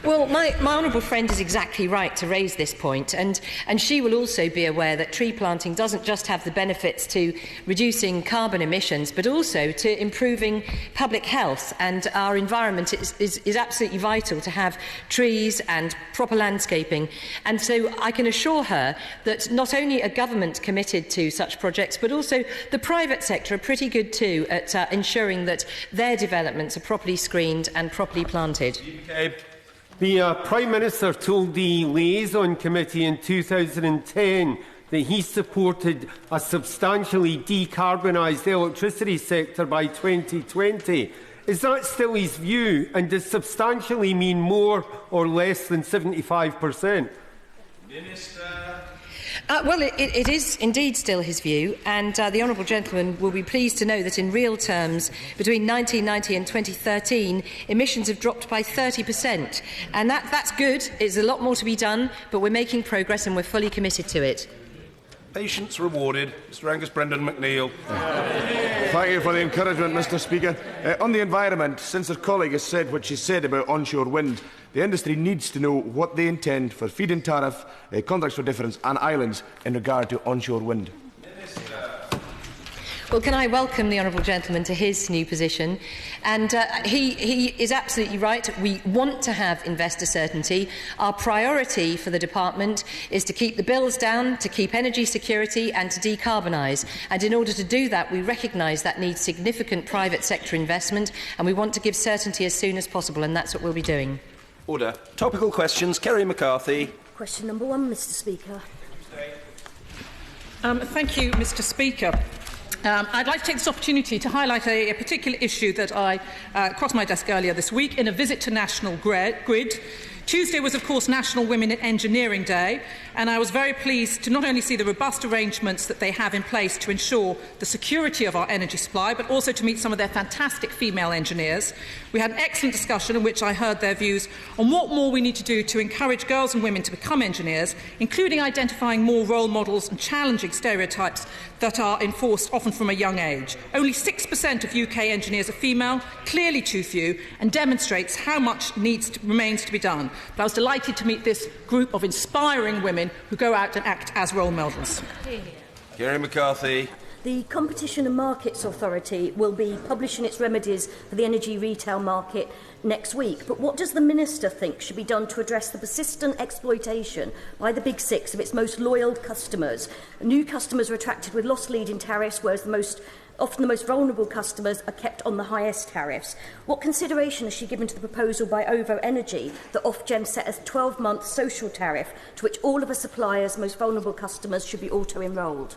S7: Well, my honourable friend is exactly right to raise this point, and she will also be aware that tree planting doesn't just have the benefits to reducing carbon emissions, but also to improving public health, and our environment is absolutely vital to have trees and proper landscaping. And so I can assure her that not only are government committed to such projects, but also the private sector are pretty good too at ensuring that their developments are properly screened and properly planted.
S19: The Prime Minister told the Liaison Committee in 2010 that he supported a substantially decarbonised electricity sector by 2020. Is that still his view? And does substantially mean more or less than 75%?
S1: Minister.
S7: Well, it is indeed still his view, and the Honourable Gentleman will be pleased to know that in real terms, between 1990 and 2013, emissions have dropped by 30%. And that's good. There's a lot more to be done, but we're making progress and we're fully committed to it.
S1: Patience rewarded. Mr Angus Brendan McNeill.
S20: Thank you for the encouragement, Mr Speaker. On the environment, since her colleague has said what she said about onshore wind, the industry needs to know what they intend for feed-in tariff, contracts for difference and islands in regard to onshore wind.
S7: Well, can I welcome the honourable gentleman to his new position? And he is absolutely right. We want to have investor certainty. Our priority for the department is to keep the bills down, to keep energy security and to decarbonise. And in order to do that, we recognise that needs significant private sector investment, and we want to give certainty as soon as possible, and that's what we'll be doing.
S1: Order. Topical questions. Kerry McCarthy.
S2: Question number 1, Mr Speaker.
S3: Thank you, Mr Speaker. I'd like to take this opportunity to highlight a particular issue that I crossed my desk earlier this week in a visit to National Grid. Tuesday was, of course, National Women in Engineering Day, and I was very pleased to not only see the robust arrangements that they have in place to ensure the security of our energy supply, but also to meet some of their fantastic female engineers. We had an excellent discussion in which I heard their views on what more we need to do to encourage girls and women to become engineers, including identifying more role models and challenging stereotypes that are enforced often from a young age. Only 6% of UK engineers are female, clearly too few, and demonstrates how much remains to be done. But I was delighted to meet this group of inspiring women who go out and act as role models.
S1: Kerry McCarthy.
S2: The Competition and Markets Authority will be publishing its remedies for the energy retail market next week. But what does the Minister think should be done to address the persistent exploitation by the Big Six of its most loyal customers? New customers are attracted with loss leading tariffs, whereas often the most vulnerable customers are kept on the highest tariffs. What consideration has she given to the proposal by OVO Energy that Ofgem set a 12-month social tariff to which all of the suppliers' most vulnerable customers should be auto-enrolled?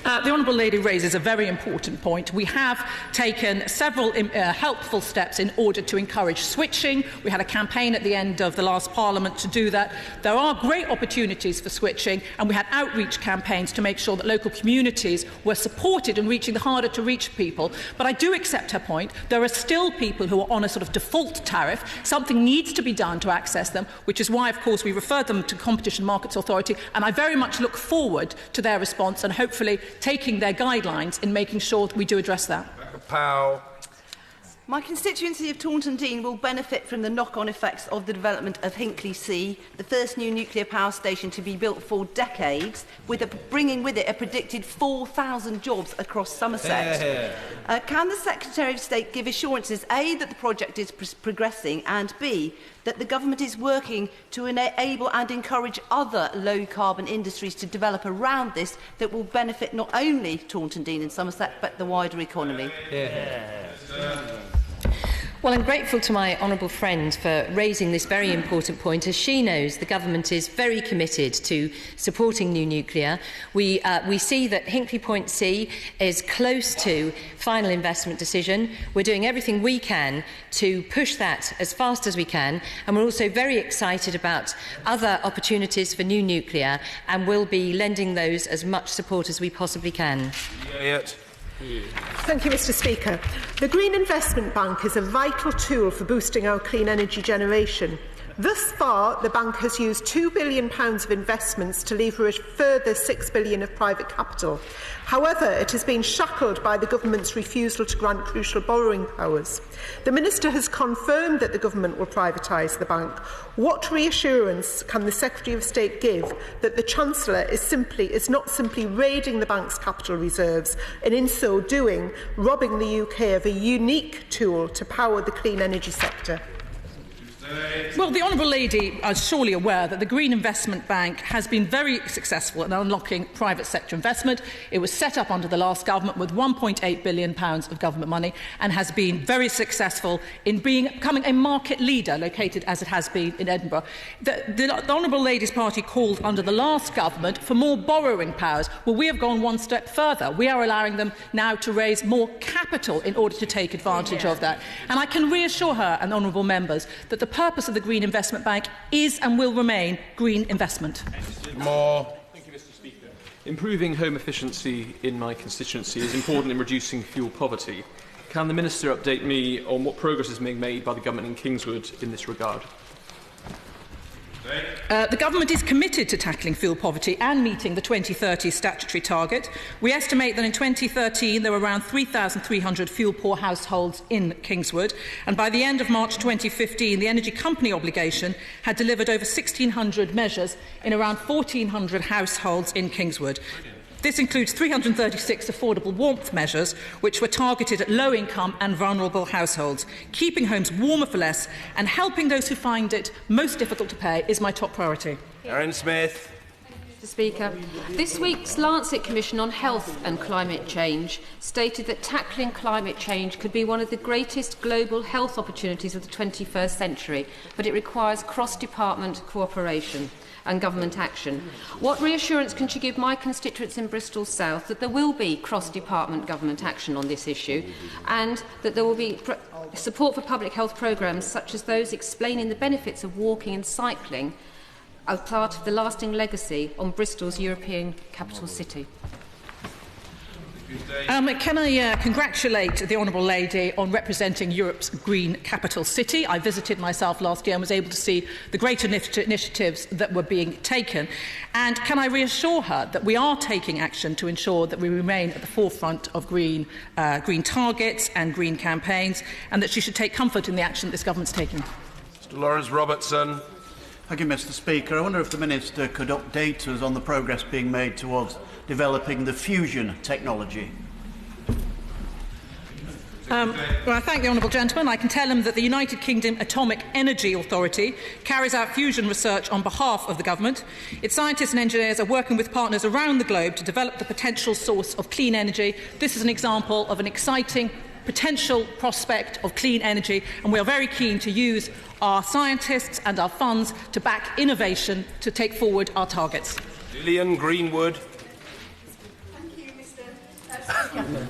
S3: The Honourable Lady raises a very important point. We have taken several helpful steps in order to encourage switching. We had a campaign at the end of the last Parliament to do that. There are great opportunities for switching, and we had outreach campaigns to make sure that local communities were supported in reaching the harder to reach people. But I do accept her point. There are still people who are on a sort of default tariff. Something needs to be done to access them, which is why, of course, we referred them to Competition Markets Authority, and I very much look forward to their response and hopefully taking their guidelines in making sure that we do address that.
S17: Powell. My constituency of Taunton Deane will benefit from the knock-on effects of the development of Hinkley C, the first new nuclear power station to be built for decades, bringing with it a predicted 4,000 jobs across Somerset. Can the Secretary of State give assurances, A, that the project is progressing, and B, that the government is working to enable and encourage other low-carbon industries to develop around this that will benefit not only Taunton Deane and Somerset, but the wider economy?
S7: Well, I'm grateful to my honourable friend for raising this very important point. As she knows, the government is very committed to supporting new nuclear. We see that Hinkley Point C is close to final investment decision. We're doing everything we can to push that as fast as we can, and we're also very excited about other opportunities for new nuclear, and will be lending those as much support as we possibly can.
S21: Thank you, Mr Speaker. The Green Investment Bank is a vital tool for boosting our clean energy generation. Thus far, the bank has used £2 billion of investments to leverage further £6 billion of private capital. However, it has been shackled by the government's refusal to grant crucial borrowing powers. The Minister has confirmed that the government will privatise the bank. What reassurance can the Secretary of State give that the Chancellor is not simply raiding the bank's capital reserves, and in so doing, robbing the UK of a unique tool to power the clean energy sector?
S3: Well, the Honourable Lady is surely aware that the Green Investment Bank has been very successful in unlocking private sector investment. It was set up under the last government with £1.8 billion of government money and has been very successful in becoming a market leader, located as it has been in Edinburgh. The Honourable Lady's party called under the last government for more borrowing powers. Well, we have gone one step further. We are allowing them now to raise more capital in order to take advantage of that. And I can reassure her and honourable members that the purpose of the Green Investment Bank is and will remain green investment.
S22: Thank you, Mr Speaker. Improving home efficiency in my constituency is important in reducing fuel poverty. Can the Minister update me on what progress is being made by the Government in Kingswood in this regard?
S3: The Government is committed to tackling fuel poverty and meeting the 2030 statutory target. We estimate that in 2013 there were around 3,300 fuel-poor households in Kingswood, and by the end of March 2015 the Energy Company obligation had delivered over 1,600 measures in around 1,400 households in Kingswood. This includes 336 affordable warmth measures, which were targeted at low-income and vulnerable households. Keeping homes warmer for less and helping those who find it most difficult to pay is my top priority.
S1: Aaron Smith.
S4: Mr. Speaker, this week's Lancet Commission on Health and Climate Change stated that tackling climate change could be one of the greatest global health opportunities of the 21st century, but it requires cross-department cooperation and government action. What reassurance can she give my constituents in Bristol South that there will be cross-department government action on this issue and that there will be support for public health programmes such as those explaining the benefits of walking and cycling as part of the lasting legacy on Bristol's European capital city?
S3: Can I congratulate the Honourable Lady on representing Europe's green capital city? I visited myself last year and was able to see the great initiatives that were being taken. And can I reassure her that we are taking action to ensure that we remain at the forefront of green targets and green campaigns, and that she should take comfort in the action that this government's taking?
S1: Mr Lawrence Robertson.
S6: Thank you, Mr Speaker. I wonder if the Minister could update us on the progress being made towards developing the fusion technology.
S3: Well, I thank the honourable gentleman. I can tell him that the United Kingdom Atomic Energy Authority carries out fusion research on behalf of the government. Its scientists and engineers are working with partners around the globe to develop the potential source of clean energy. This is an example of an exciting potential prospect of clean energy, and we are very keen to use our scientists and our funds to back innovation to take forward our targets.
S1: Lillian Greenwood.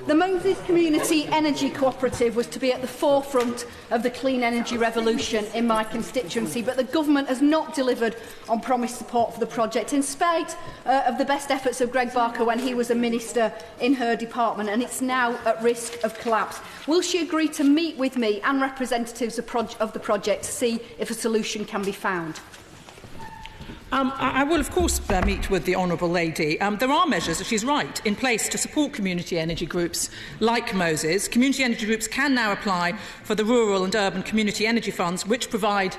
S8: The Moses Community Energy Cooperative was to be at the forefront of the clean energy revolution in my constituency, but the government has not delivered on promised support for the project, in spite of the best efforts of Greg Barker when he was a minister in her department, and it's now at risk of collapse. Will she agree to meet with me and representatives of the project to see if a solution can be found?
S3: I will, of course, meet with the Honourable Lady. There are measures, she's right, in place to support community energy groups like Moses. Community energy groups can now apply for the rural and urban community energy funds, which provide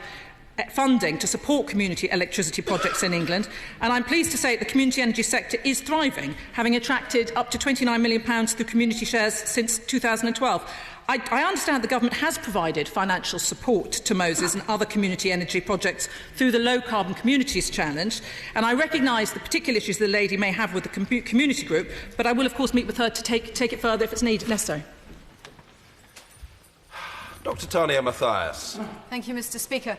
S3: funding to support community electricity projects in England. And I'm pleased to say that the community energy sector is thriving, having attracted up to £29 million through community shares since 2012. I understand the government has provided financial support to Moses and other community energy projects through the Low Carbon Communities Challenge, and I recognise the particular issues the lady may have with the community group, but I will of course meet with her to take it further if it's necessary.
S1: Dr Tania Mathias.
S23: Thank you, Mr Speaker.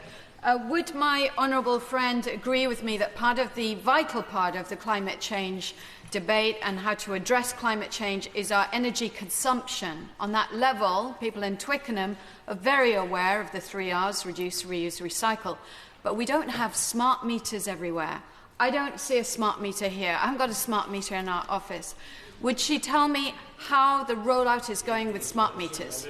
S23: Would my honourable friend agree with me that vital part of the climate change debate and how to address climate change is our energy consumption? On that level, people in Twickenham are very aware of the 3 Rs, reduce, reuse, recycle, but we don't have smart meters everywhere. I don't see a smart meter here. I haven't got a smart meter in our office. Would she tell me how the rollout is going with smart meters?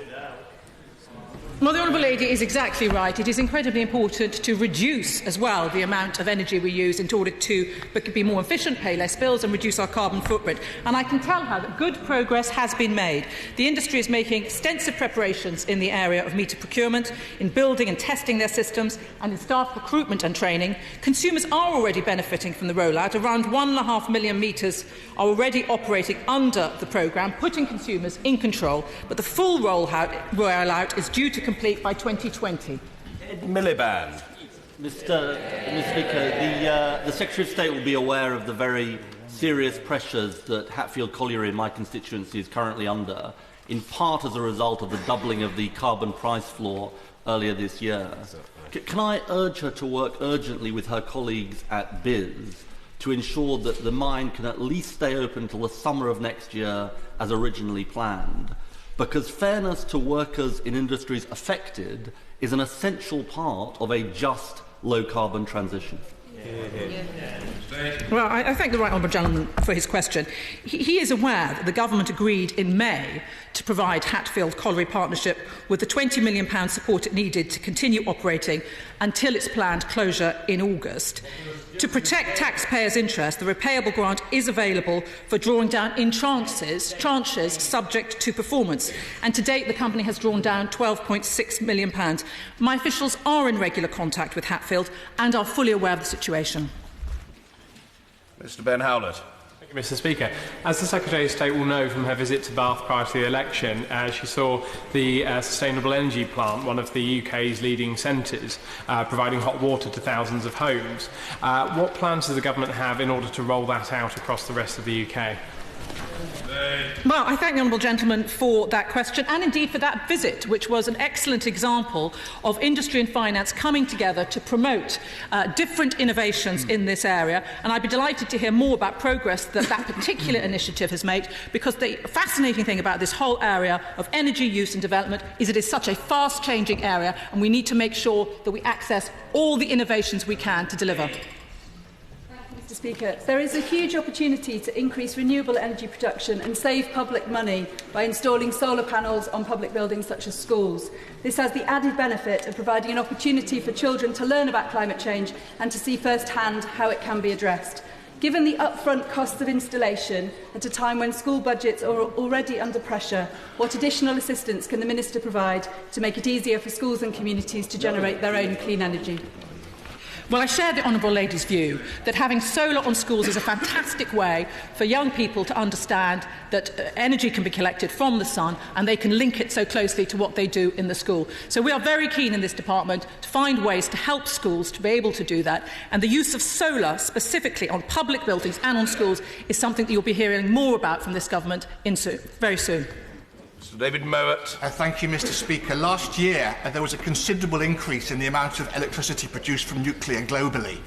S3: Well, the Honourable Lady is exactly right. It is incredibly important to reduce as well the amount of energy we use in order to be more efficient, pay less bills and reduce our carbon footprint. And I can tell her that good progress has been made. The industry is making extensive preparations in the area of meter procurement, in building and testing their systems and in staff recruitment and training. Consumers are already benefiting from the rollout. Around 1.5 million metres are already operating under the programme, putting consumers in control. But the full rollout is due to complete by 2020.
S1: Ed Miliband.
S24: Mr Speaker, the Secretary of State will be aware of the very serious pressures that Hatfield Colliery in my constituency is currently under, in part as a result of the doubling of the carbon price floor earlier this year. Can I urge her to work urgently with her colleagues at BIS to ensure that the mine can at least stay open until the summer of next year as originally planned? Because fairness to workers in industries affected is an essential part of a just low-carbon transition.
S3: Well, I thank the right honourable gentleman for his question. He is aware that the government agreed in May to provide Hatfield Colliery Partnership with the £20 million support it needed to continue operating until its planned closure in August. To protect taxpayers' interest, the repayable grant is available for drawing down in tranches subject to performance. And to date, the company has drawn down £12.6 million. My officials are in regular contact with Hatfield and are fully aware of the situation.
S1: Mr Ben Howlett.
S9: Mr Speaker. As the Secretary of State will know from her visit to Bath prior to the election, she saw the sustainable energy plant, one of the UK's leading centres, providing hot water to thousands of homes. What plans does the government have in order to roll that out across the rest of the UK?
S3: Well, I thank the honourable gentleman for that question and indeed for that visit, which was an excellent example of industry and finance coming together to promote different innovations in this area. And I'd be delighted to hear more about progress that particular initiative has made, because the fascinating thing about this whole area of energy use and development is it is such a fast-changing area, and we need to make sure that we access all the innovations we can to deliver.
S11: Mr Speaker, there is a huge opportunity to increase renewable energy production and save public money by installing solar panels on public buildings such as schools. This has the added benefit of providing an opportunity for children to learn about climate change and to see first-hand how it can be addressed. Given the upfront costs of installation at a time when school budgets are already under pressure, what additional assistance can the Minister provide to make it easier for schools and communities to generate their own clean energy?
S3: Well, I share the honourable lady's view that having solar on schools is a fantastic way for young people to understand that energy can be collected from the sun and they can link it so closely to what they do in the school. So we are very keen in this department to find ways to help schools to be able to do that. And the use of solar specifically on public buildings and on schools is something that you'll be hearing more about from this government very soon.
S12: Mr David Mowat.
S13: Thank you, Mr Speaker. Last year, there was a considerable increase in the amount of electricity produced from nuclear globally.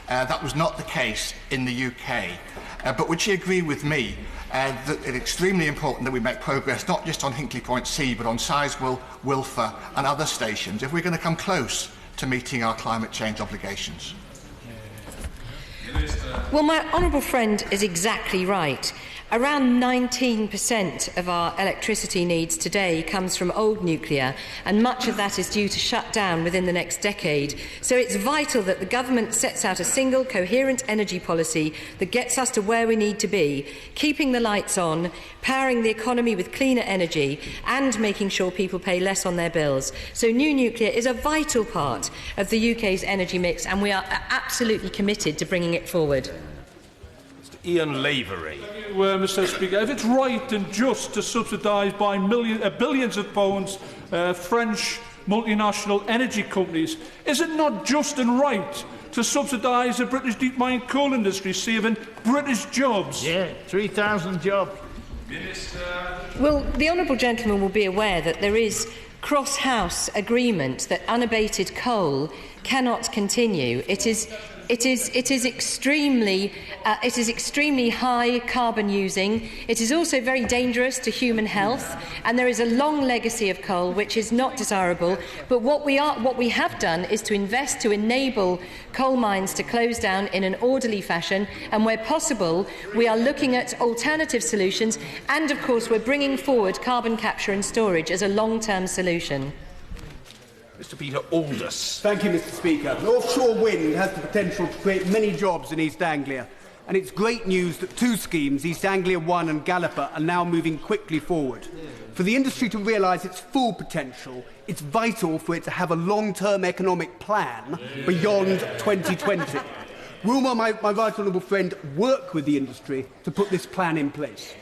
S13: That was not the case in the UK. But would you agree with me that it's extremely important that we make progress not just on Hinkley Point C, but on Sizewell, Wilfer and other stations if we're going to come close to meeting our climate change obligations?
S7: Well, my honourable friend is exactly right. Around 19% of our electricity needs today comes from old nuclear, and much of that is due to shut down within the next decade. So it's vital that the government sets out a single, coherent energy policy that gets us to where we need to be, keeping the lights on, powering the economy with cleaner energy, and making sure people pay less on their bills. So new nuclear is a vital part of the UK's energy mix, and we are absolutely committed to bringing it forward.
S12: Ian Lavery.
S18: Mr Speaker, if it's right and just to subsidise by billions of pounds French multinational energy companies, is it not just and right to subsidise the British deep mine coal industry, saving British jobs?
S26: Yeah, 3,000 jobs.
S7: Well, the honourable gentleman will be aware that there is cross-house agreement that unabated coal cannot continue. It is extremely high carbon using. It is also very dangerous to human health, and there is a long legacy of coal which is not desirable. But what we have done is to invest to enable coal mines to close down in an orderly fashion, and where possible we are looking at alternative solutions, and of course we're bringing forward carbon capture and storage as a long-term solution.
S12: Mr Peter Aldous.
S14: Thank you, Mr Speaker. Offshore wind has the potential to create many jobs in East Anglia, and it's great news that two schemes, East Anglia 1 and Galloper, are now moving quickly forward. For the industry to realise its full potential, it's vital for it to have a long-term economic plan beyond 2020. Will my right honourable friend work with the industry to put this plan in place?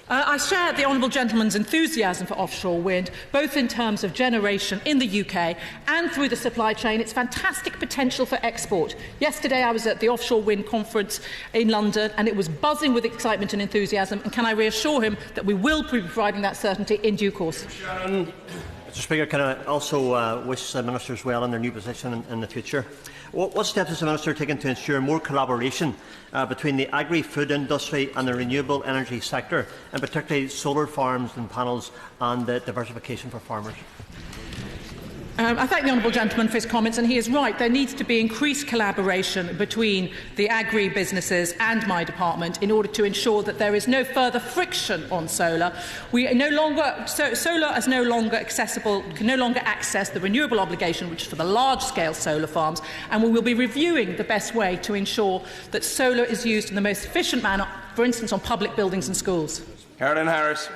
S3: I share the honourable gentleman's enthusiasm for offshore wind, both in terms of generation in the UK and through the supply chain. It's fantastic potential for export. Yesterday I was at the Offshore Wind Conference in London, and it was buzzing with excitement and enthusiasm, and can I reassure him that we will be providing that certainty in due course.
S27: Mr Speaker, can I also wish the Ministers well in their new position in the future? What steps is the Minister taking to ensure more collaboration between the agri-food industry and the renewable energy sector, and particularly solar farms and panels and diversification for farmers?
S3: I thank the honourable gentleman for his comments, and he is right. There needs to be increased collaboration between the agri-businesses and my department in order to ensure that there is no further friction on solar. Solar is no longer accessible, can no longer access the renewable obligation, which is for the large-scale solar farms, and we will be reviewing the best way to ensure that solar is used in the most efficient manner, for instance, on public buildings and schools.
S12: Caroline Harris.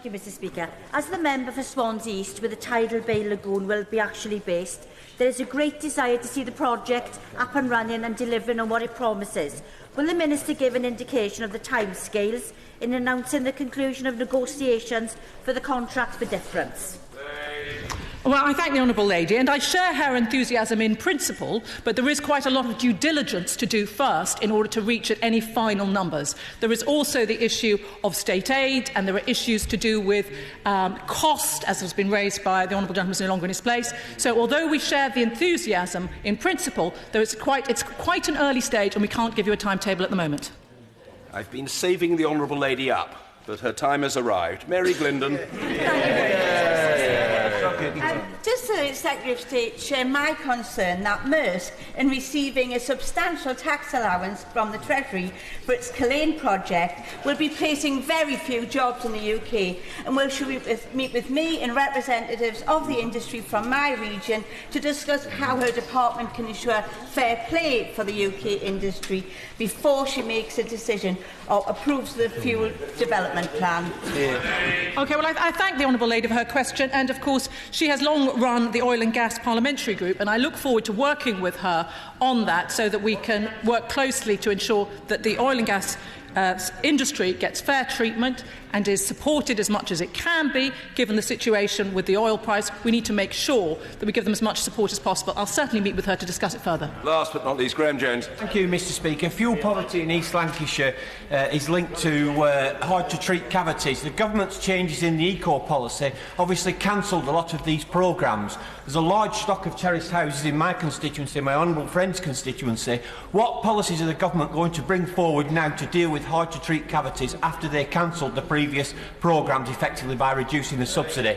S5: Thank you, Mr Speaker. As the member for Swansea East, where the tidal bay lagoon will be actually based, there is a great desire to see the project up and running and delivering on what it promises. Will the Minister give an indication of the timescales in announcing the conclusion of negotiations for the contract for difference?
S3: Well, I thank the Honourable Lady, and I share her enthusiasm in principle, but there is quite a lot of due diligence to do first in order to reach at any final numbers. There is also the issue of state aid, and there are issues to do with cost, as has been raised by the Honourable Gentleman who is no longer in his place. So although we share the enthusiasm in principle, it's quite an early stage, and we can't give you a timetable at the moment.
S1: I've been saving the Honourable Lady up, but her time has arrived. Mary Glindon.
S10: Does the Secretary of State share my concern that Maersk, in receiving a substantial tax allowance from the Treasury for its Clwyd project, will be placing very few jobs in the UK, and will she meet with me and representatives of the industry from my region to discuss how her department can ensure fair play for the UK industry before she makes a decision or approves the fuel development plan?
S3: OK, well, I thank the Honourable Lady for her question, and of course she has long run the Oil and Gas Parliamentary Group, and I look forward to working with her on that so that we can work closely to ensure that the oil and gas industry gets fair treatment and is supported as much as it can be, given the situation with the oil price. We need to make sure that we give them as much support as possible. I'll certainly meet with her to discuss it further.
S1: Last but not least, Graham Jones.
S15: Thank you, Mr Speaker. Fuel poverty in East Lancashire is linked to hard-to-treat cavities. The government's changes in the eco policy obviously cancelled a lot of these programmes. There's a large stock of terraced houses in my constituency, my honourable friend's constituency. What policies are the government going to bring forward now to deal with hard-to-treat cavities after they cancelled the previous programmes effectively by reducing the subsidy?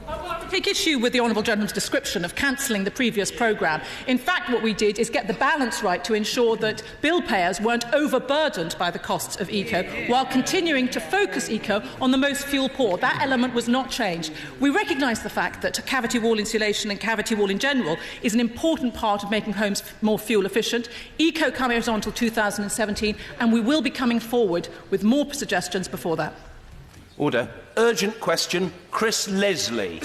S3: I take issue with the Honourable Gentleman's description of cancelling the previous programme. In fact, what we did is get the balance right to ensure that bill payers weren't overburdened by the costs of eco, while continuing to focus eco on the most fuel poor. That element was not changed. We recognise the fact that cavity wall insulation and cavity wall in general is an important part of making homes more fuel efficient. Eco carries on until 2017, and we will be coming forward with more suggestions before that.
S1: Order. Urgent question. Chris Leslie.